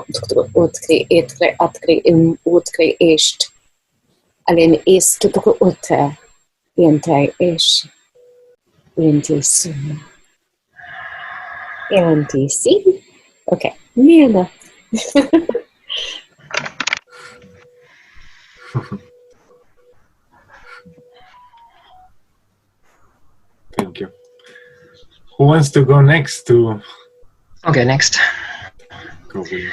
[SPEAKER 4] utgre etre atgre in utgre est Allen ist to uta entai es entisum entisum okay Nina
[SPEAKER 1] Thank you. Who wants to go next?
[SPEAKER 14] I'll go next.
[SPEAKER 1] Go with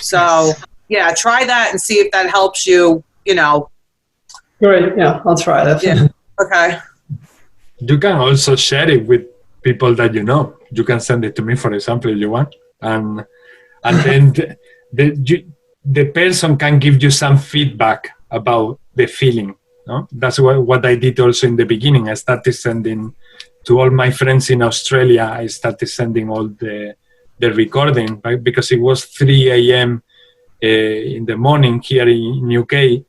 [SPEAKER 15] So yeah, try that and see if that helps you, you know.
[SPEAKER 9] Great, yeah, I'll try that.
[SPEAKER 15] Yeah. Okay.
[SPEAKER 1] You can also share it with people that you know. You can send it to me, for example, if you want. And then the person can give you some feedback about the feeling. No? That's what I did also in the beginning. I started sending to all my friends in Australia, I started sending all the recording, right? Because it was 3 a.m. In the morning here in UK.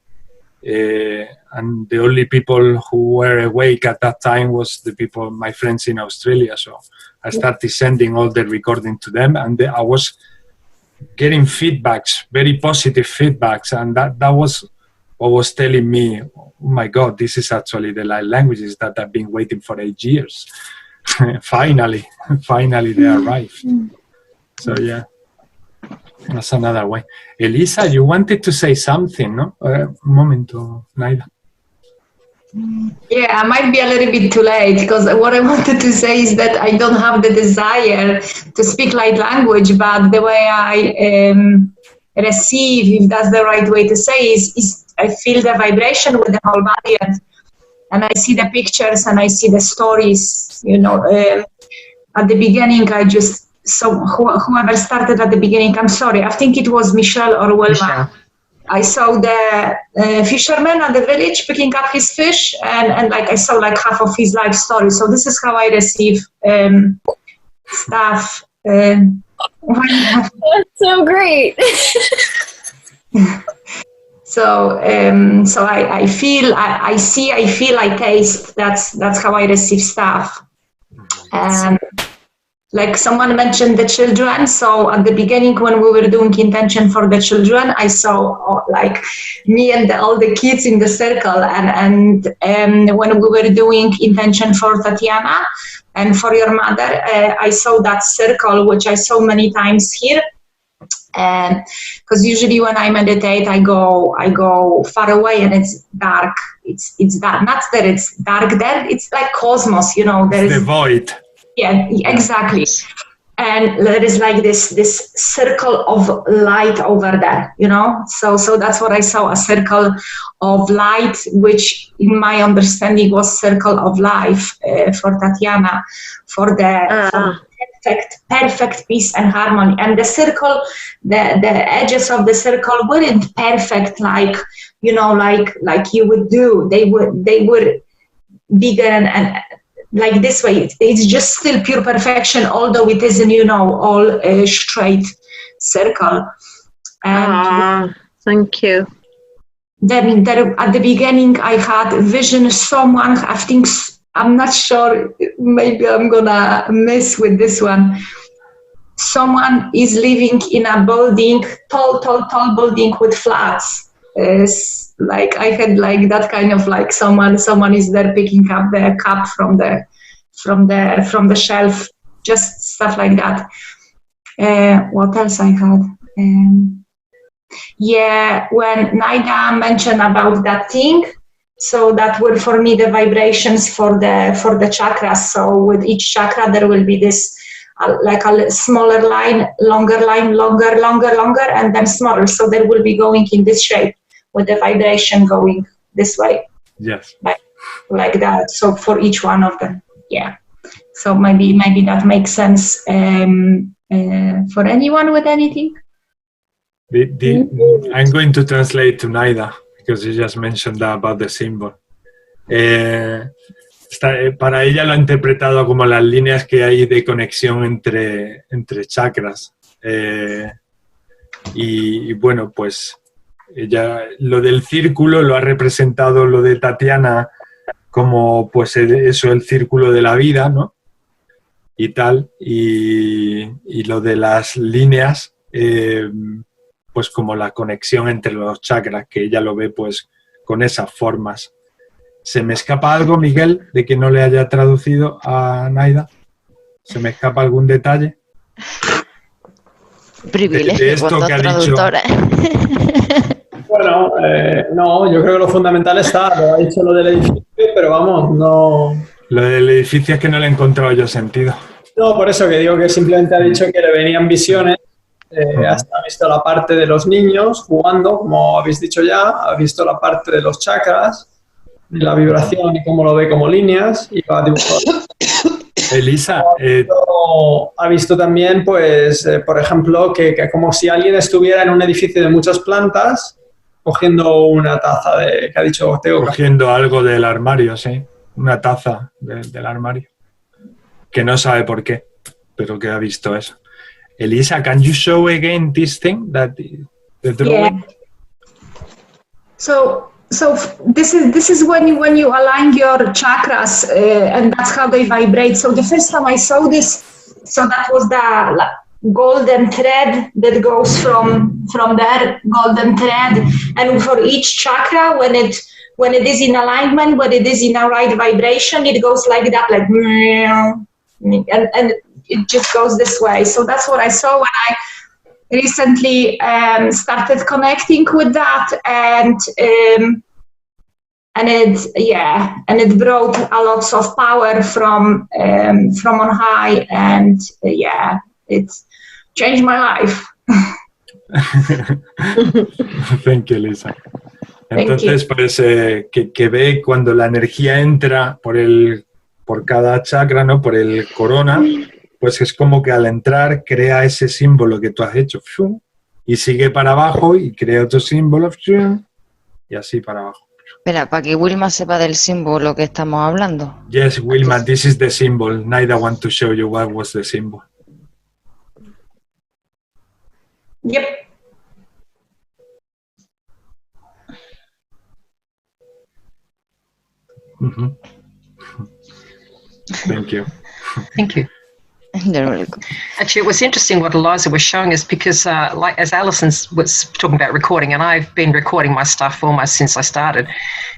[SPEAKER 1] And the only people who were awake at that time was the people, my friends in Australia. So I started sending all the recording to them, and I was getting feedbacks, very positive feedbacks, and that was what was telling me, oh my God, this is actually the light languages that I've been waiting for 8 years. Finally they arrived. So yeah. That's another way. Elisa, you wanted to say something, no? Un momento, Naida.
[SPEAKER 6] Yeah, I might be a little bit too late, because what I wanted to say is that I don't have the desire to speak light language, but the way I receive, if that's the right way to say, is I feel the vibration with the whole body, and I see the pictures and I see the stories, you know. At the beginning, I just, so whoever started at the beginning, I'm sorry, I think it was Michelle or Wilma. Michelle. I saw the fisherman at the village picking up his fish, and like I saw like half of his life story. So this is how I receive stuff.
[SPEAKER 4] That's so great.
[SPEAKER 6] So I feel, I see, I feel, I taste. That's how I receive stuff. Like someone mentioned the children. So at the beginning, when we were doing intention for the children, I saw like me and all the kids in the circle. And when we were doing intention for Tatiana and for your mother, I saw that circle, which I saw many times here. And because usually when I meditate, I go far away and it's dark. It's dark. Not that it's dark there. It's like cosmos, you know. There is the
[SPEAKER 1] void.
[SPEAKER 6] Yeah, exactly. And there is like this circle of light over there, you know. So that's what I saw, a circle of light, which in my understanding was circle of life for Tatiana, for the perfect peace and harmony. And the circle, the edges of the circle weren't perfect, like, you know, like you would do. They were bigger and like this way. It's just still pure perfection, although it isn't, you know, all a straight circle. And
[SPEAKER 12] thank you.
[SPEAKER 6] Then there, at the beginning, I had vision. Someone, I think, I'm not sure, maybe I'm gonna mess with this one. Someone is living in a building, tall building with flats. Like I had like that kind of like someone is there picking up the cup from the shelf, just stuff like that. What else I had? Yeah, when Naida mentioned about that thing, so that were for me the vibrations for the chakras. So with each chakra there will be this like a smaller line, longer, and then smaller. So they will be going in this shape, with the vibration going this way.
[SPEAKER 1] Yes.
[SPEAKER 6] Like that. So for each one of them, yeah. So maybe that makes sense for anyone with anything.
[SPEAKER 1] I'm going to translate to Naida, because you just mentioned that about the symbol. Para ella lo ha interpretado como las líneas que hay de conexión entre chakras. Y bueno, pues ella lo del círculo lo ha representado, lo de Tatiana, como pues eso, el círculo de la vida, ¿no? Y tal, y lo de las líneas, pues como la conexión entre los chakras, que ella lo ve pues con esas formas. ¿Se me escapa algo, Miguel, de que no le haya traducido a Naida? ¿Se me escapa algún detalle?
[SPEAKER 2] Privilegio
[SPEAKER 1] de esto
[SPEAKER 2] con dos
[SPEAKER 1] que ha dicho.
[SPEAKER 2] traductores.
[SPEAKER 9] Bueno, no, yo creo que lo fundamental está, lo ha dicho lo del edificio, pero vamos, no...
[SPEAKER 1] Lo del edificio es que no le he encontrado yo sentido.
[SPEAKER 9] No, por eso que digo que simplemente ha dicho que le venían visiones Ha visto la parte de los niños jugando, como habéis dicho ya, ha visto la parte de los chakras, de la vibración y cómo lo ve como líneas, y lo ha dibujado.
[SPEAKER 1] Elisa,
[SPEAKER 9] ha visto también, pues, por ejemplo, que como si alguien estuviera en un edificio de muchas plantas, cogiendo una taza que ha dicho Teo.
[SPEAKER 1] Cogiendo algo del armario, sí. Una taza del armario. Que no sabe por qué, pero que ha visto eso. Elisa, can you show again this thing, the drawing?
[SPEAKER 6] Yeah. So this is when you align your chakras, and that's how they vibrate. So the first time I saw this, so that was the golden thread that goes from there, golden thread, and for each chakra, when it is in alignment, when it is in a right vibration, it goes like that, like, and it just goes this way. So that's what I saw when I recently started connecting with that, and it brought a lot of power from on high, and it changed my life.
[SPEAKER 1] Thank you, Lisa. Entonces, pues que ve cuando la energía entra por cada chakra, ¿no? Por el corona, pues es como que al entrar crea ese símbolo que tú has hecho, y sigue para abajo y crea otro símbolo, y así para abajo.
[SPEAKER 2] Espera, para que Wilma sepa del símbolo que estamos hablando.
[SPEAKER 1] Yes, Wilma, this is the symbol. Naida want to show you what was the symbol.
[SPEAKER 6] Yep.
[SPEAKER 1] Mm-hmm. Thank you.
[SPEAKER 14] Thank you. Actually, it was interesting what Eliza was showing us because, like as Alison was talking about recording, and I've been recording my stuff almost since I started,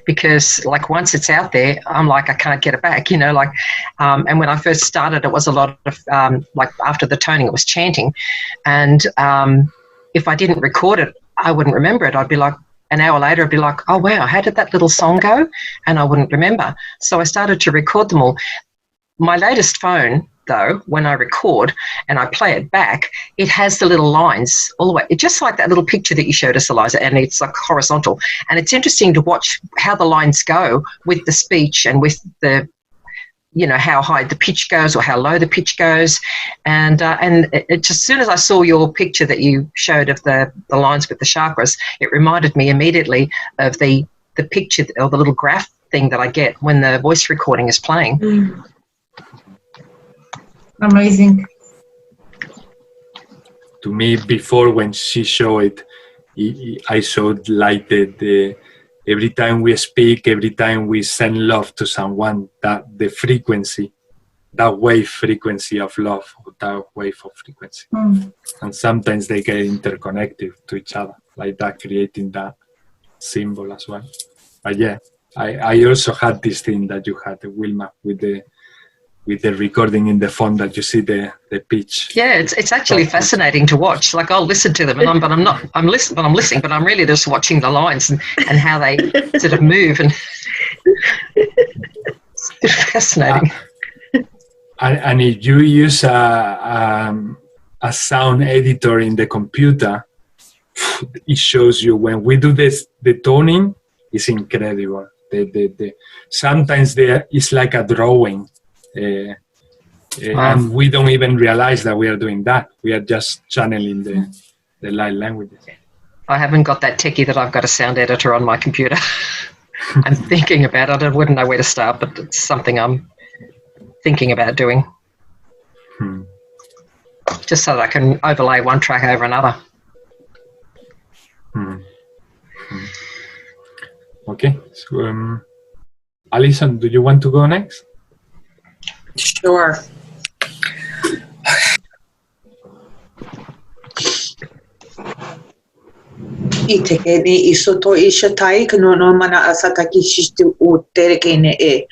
[SPEAKER 14] because like once it's out there, I'm like I can't get it back, you know. Like, and when I first started, it was a lot of like after the toning, it was chanting, and if I didn't record it, I wouldn't remember it. I'd be like, an hour later, I'd be like, oh wow, how did that little song go? And I wouldn't remember. So I started to record them all. My latest phone, though, when I record and I play it back, it has the little lines all the way. It's just like that little picture that you showed us, Eliza, and it's like horizontal. And it's interesting to watch how the lines go with the speech and with the, you know, how high the pitch goes or how low the pitch goes. And it just, as soon as I saw your picture that you showed of the lines with the chakras, it reminded me immediately of the picture or the little graph thing that I get when the voice recording is playing.
[SPEAKER 6] Mm. Amazing.
[SPEAKER 1] To me, before when she showed it, I saw like the every time we speak, every time we send love to someone, that the frequency, that wave frequency of love, or that wave of frequency.
[SPEAKER 6] Mm.
[SPEAKER 1] And sometimes they get interconnected to each other, like that, creating that symbol as well. But yeah, I also had this thing that you had, Wilma, with the recording in the phone that you see the pitch.
[SPEAKER 14] Yeah, it's actually fascinating to watch. Like I'll listen to them, and I'm listening, but I'm really just watching the lines and how they sort of move, and it's fascinating.
[SPEAKER 1] And if you use a sound editor in the computer, it shows you when we do this. The toning is incredible. Sometimes it's like a drawing. And we don't even realize that we are doing that. We are just channeling the light languages.
[SPEAKER 14] I haven't got that techie that I've got a sound editor on my computer. I'm thinking about it. I wouldn't know where to start, but it's something I'm thinking about doing. Just so that I can overlay one track over another.
[SPEAKER 1] Okay. So, Alison, do you want to go next?
[SPEAKER 10] Sure. I te kene I soto I shatai kano no mana asataki shistu u tere kene e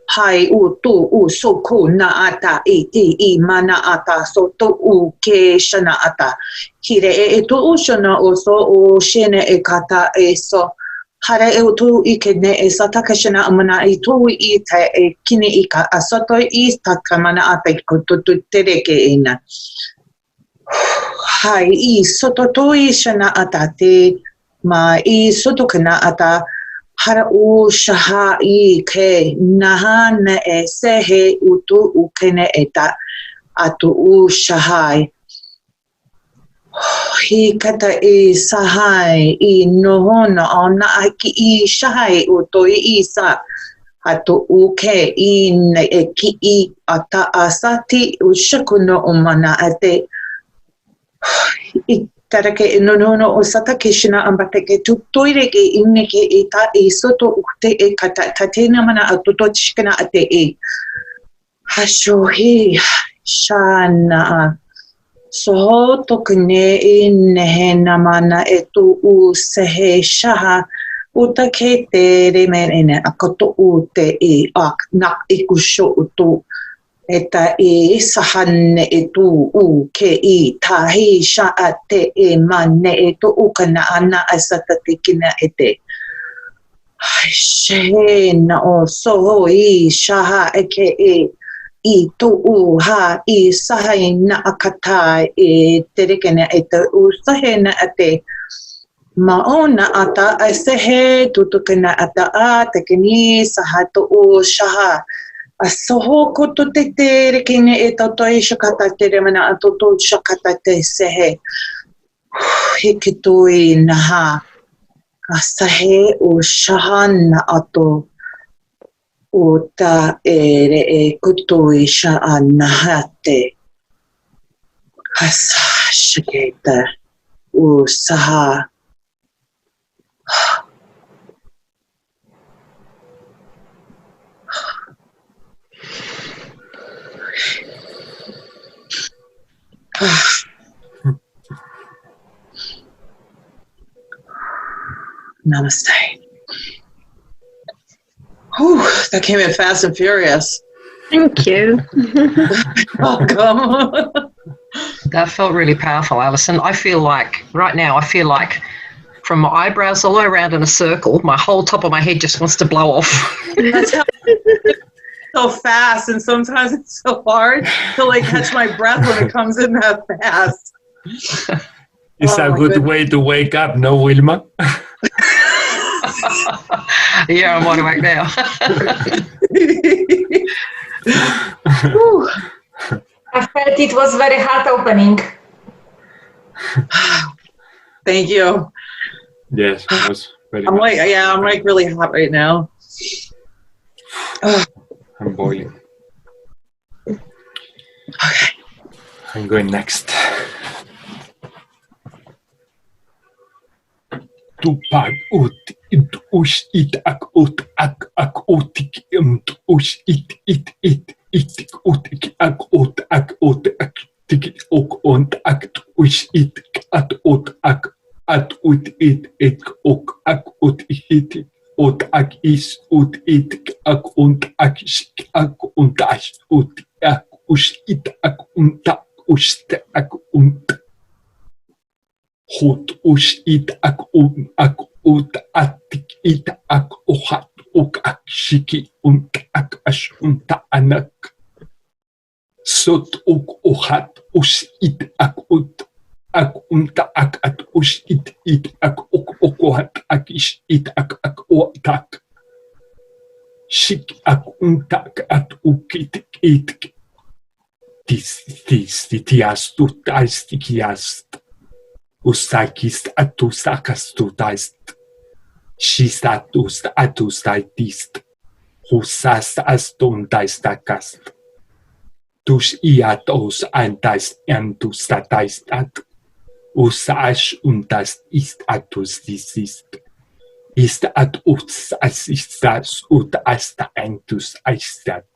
[SPEAKER 10] hai u tu u soko na ata I ti I mana ata soto u ke shana ata kire e tu u shana oso o shene e kata e so hare e tu I kene e sataka shana amana I tu I te e kine I ka asoto I takamana ata I kututu tere ke ina
[SPEAKER 13] hai I sototoi shana atate ma I sotokana ata hara u shaha I ke naha na e sehe utu ukene eta atu u shahai. Hi kata I sahai I nohona o na aki I shahai utoi I sa atu uke I na e ki I ata asati u shakuno umana ate I tarake nono o sata kishina ambateke tu toireke inneke eta e soto ukte e kata tatena mana atuto chikana ate e hashohi shana so tokne inne namana etu u sehe shaha utake te remene akoto ute e ak nak ikusho utu eta e sahanne etu u ke I tahi shaate e manne etu ukana ana asata tekina ete shena o soho I shaha eke e I tu u ha I saha na akata e terekene eta u sahena ate maona ata asehe tutukana ata a tekeni saha tu u shaha asoho koto te tere kine e tatoi shakata te remana atoto shakata te sehe. Hikitoi naha. Asahe o shahana ato. O ta ere e kutoi shaa nahate. Asa shaketa. O saha. Namaste.
[SPEAKER 15] Whew, that came in fast and furious.
[SPEAKER 12] Thank you.
[SPEAKER 15] Welcome.
[SPEAKER 14] That felt really powerful, Alison. I feel like, right now, I feel like from my eyebrows all the way around in a circle, my whole top of my head just wants to blow off.
[SPEAKER 15] That's how it's so fast, and sometimes it's so hard to like catch my breath when it comes in that fast.
[SPEAKER 1] It's a good way to wake up, no, Wilma?
[SPEAKER 14] Yeah, I'm wide awake now.
[SPEAKER 6] I felt it was very heart opening.
[SPEAKER 15] Thank you.
[SPEAKER 1] Yes, it was very
[SPEAKER 15] I'm
[SPEAKER 1] much.
[SPEAKER 15] like, yeah, I'm like really hot right now.
[SPEAKER 1] I'm boiling. I'm going next. Tupak ut it ush it ak utik ush it utik ak tik ok ont ak ush it at ut it ok ak ut it ot ak is ut it ak ont ak shik ak untash ut ak ush it ak unta ush ak unt hot ush it ak ut atik it ak ohat ok ak shiki ak ash unta anak sot ok ohat ush it ak ut ak unta ak at ush it ak ok ohat ak ish it ak otak shik ak unta at ukit it tias tutais tias Ustakist atustakastutaist. Shistatust atustaitist. Husast astuntaistakast. Tus iatos antais antustataistat. Usash untast ist atustisist. Ist at uts assistas ut asta antus aistat.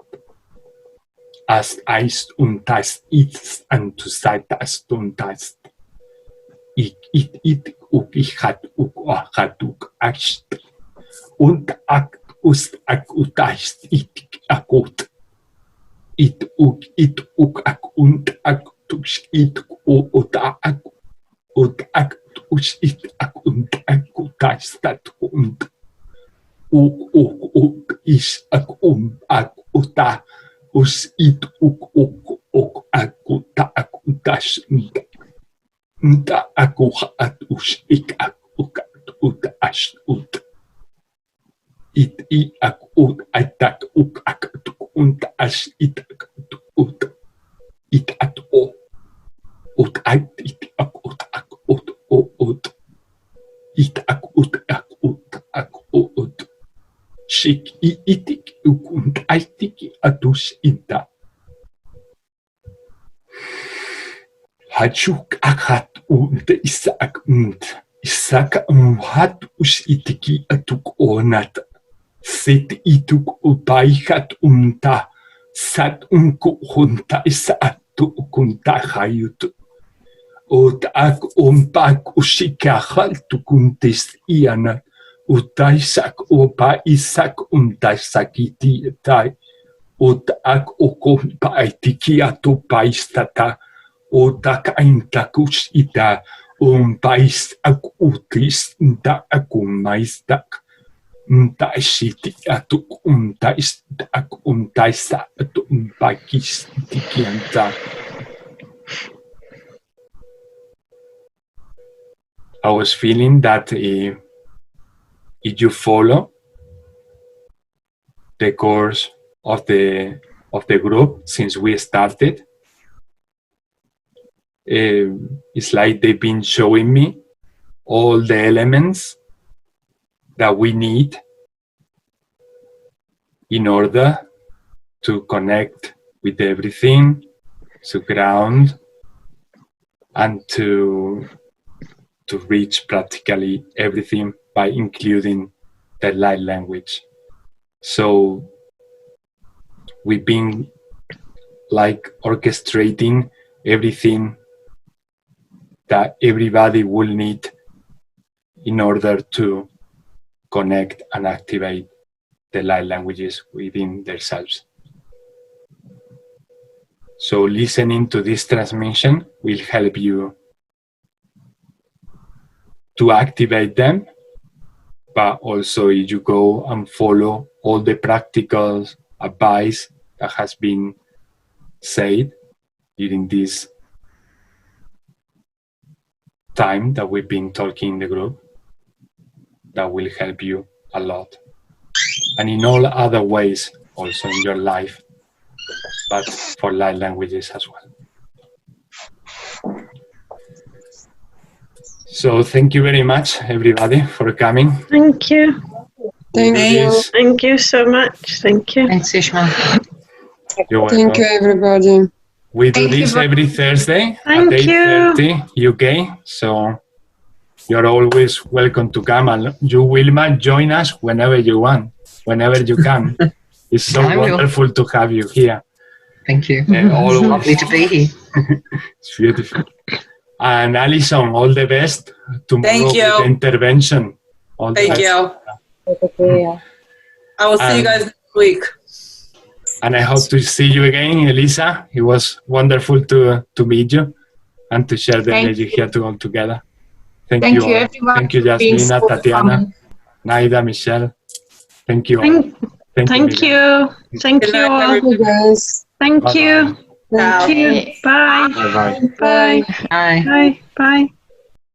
[SPEAKER 1] Ast eist untas ist antusaitas tuntaist. It uk hat uk hat uk acht und ak ust ak utaist it akut it uk ak und ak tush it uta ak ut ak tush it ak und ak utaist und uk is ak uta us it uk ak uta ak utash unta akuha atush ik akuka ut ash ut. It I ak ut atak uk ak unta ash it ut. It at o. Ut at it ak ut o ut. It ak ut ut. Shik I itik ukunt altiki atush ita. Hachuk akat Isaac Isaac hat us itiki atuk onat. Sit ituk upaihat sat unku junta isatu kunta hayut. Ot ak umpak ushikahal tukuntis iana. Utaisak opa Isaac sakiti tai. Ot ak okompa itiki atu paistata. Otak aintakus ita pais ak utis nta akumaistak nta shiti atuk ak taisa atu pakis tikianta. I was feeling that if you follow the course of the group since we started, it's like they've been showing me all the elements that we need in order to connect with everything, to ground, and to reach practically everything by including the light language. So we've been like orchestrating everything that everybody will need in order to connect and activate the light languages within themselves. So listening to this transmission will help you to activate them, but also if you go and follow all the practical advice that has been said during this time that we've been talking in the group, that will help you a lot. And in all other ways also in your life, but for light languages as well. So thank you very much, everybody, for coming.
[SPEAKER 12] Thank you.
[SPEAKER 11] Thank you.
[SPEAKER 12] Thank you so much. Thank you.
[SPEAKER 14] Thanks, Ismael.
[SPEAKER 1] You're welcome.
[SPEAKER 11] Thank you, everybody.
[SPEAKER 1] We do this every Thursday
[SPEAKER 12] Thank
[SPEAKER 1] at
[SPEAKER 12] you.
[SPEAKER 1] 8:30 UK, so you're always welcome to come, and you, Wilma, join us whenever you want, whenever you can. It's so wonderful to have you here.
[SPEAKER 14] Thank you.
[SPEAKER 1] Always.
[SPEAKER 14] Lovely to be here.
[SPEAKER 1] It's beautiful. And Alison, all the best tomorrow.
[SPEAKER 15] Thank you.
[SPEAKER 1] With the intervention. All the
[SPEAKER 15] Thank
[SPEAKER 1] best.
[SPEAKER 15] you. I will see you guys next week.
[SPEAKER 1] And I hope to see you again, Elisa. It was wonderful to meet you and to share the energy here to all together. Thank you all.
[SPEAKER 6] Everyone.
[SPEAKER 1] Thank you, Jasmina, Tatiana, Naida, Michelle. Thank you all.
[SPEAKER 12] Thank you. Thank you all. Thank you. Thank you. Bye.
[SPEAKER 1] Bye-bye.
[SPEAKER 12] Bye.
[SPEAKER 14] Bye.
[SPEAKER 12] Bye. Bye.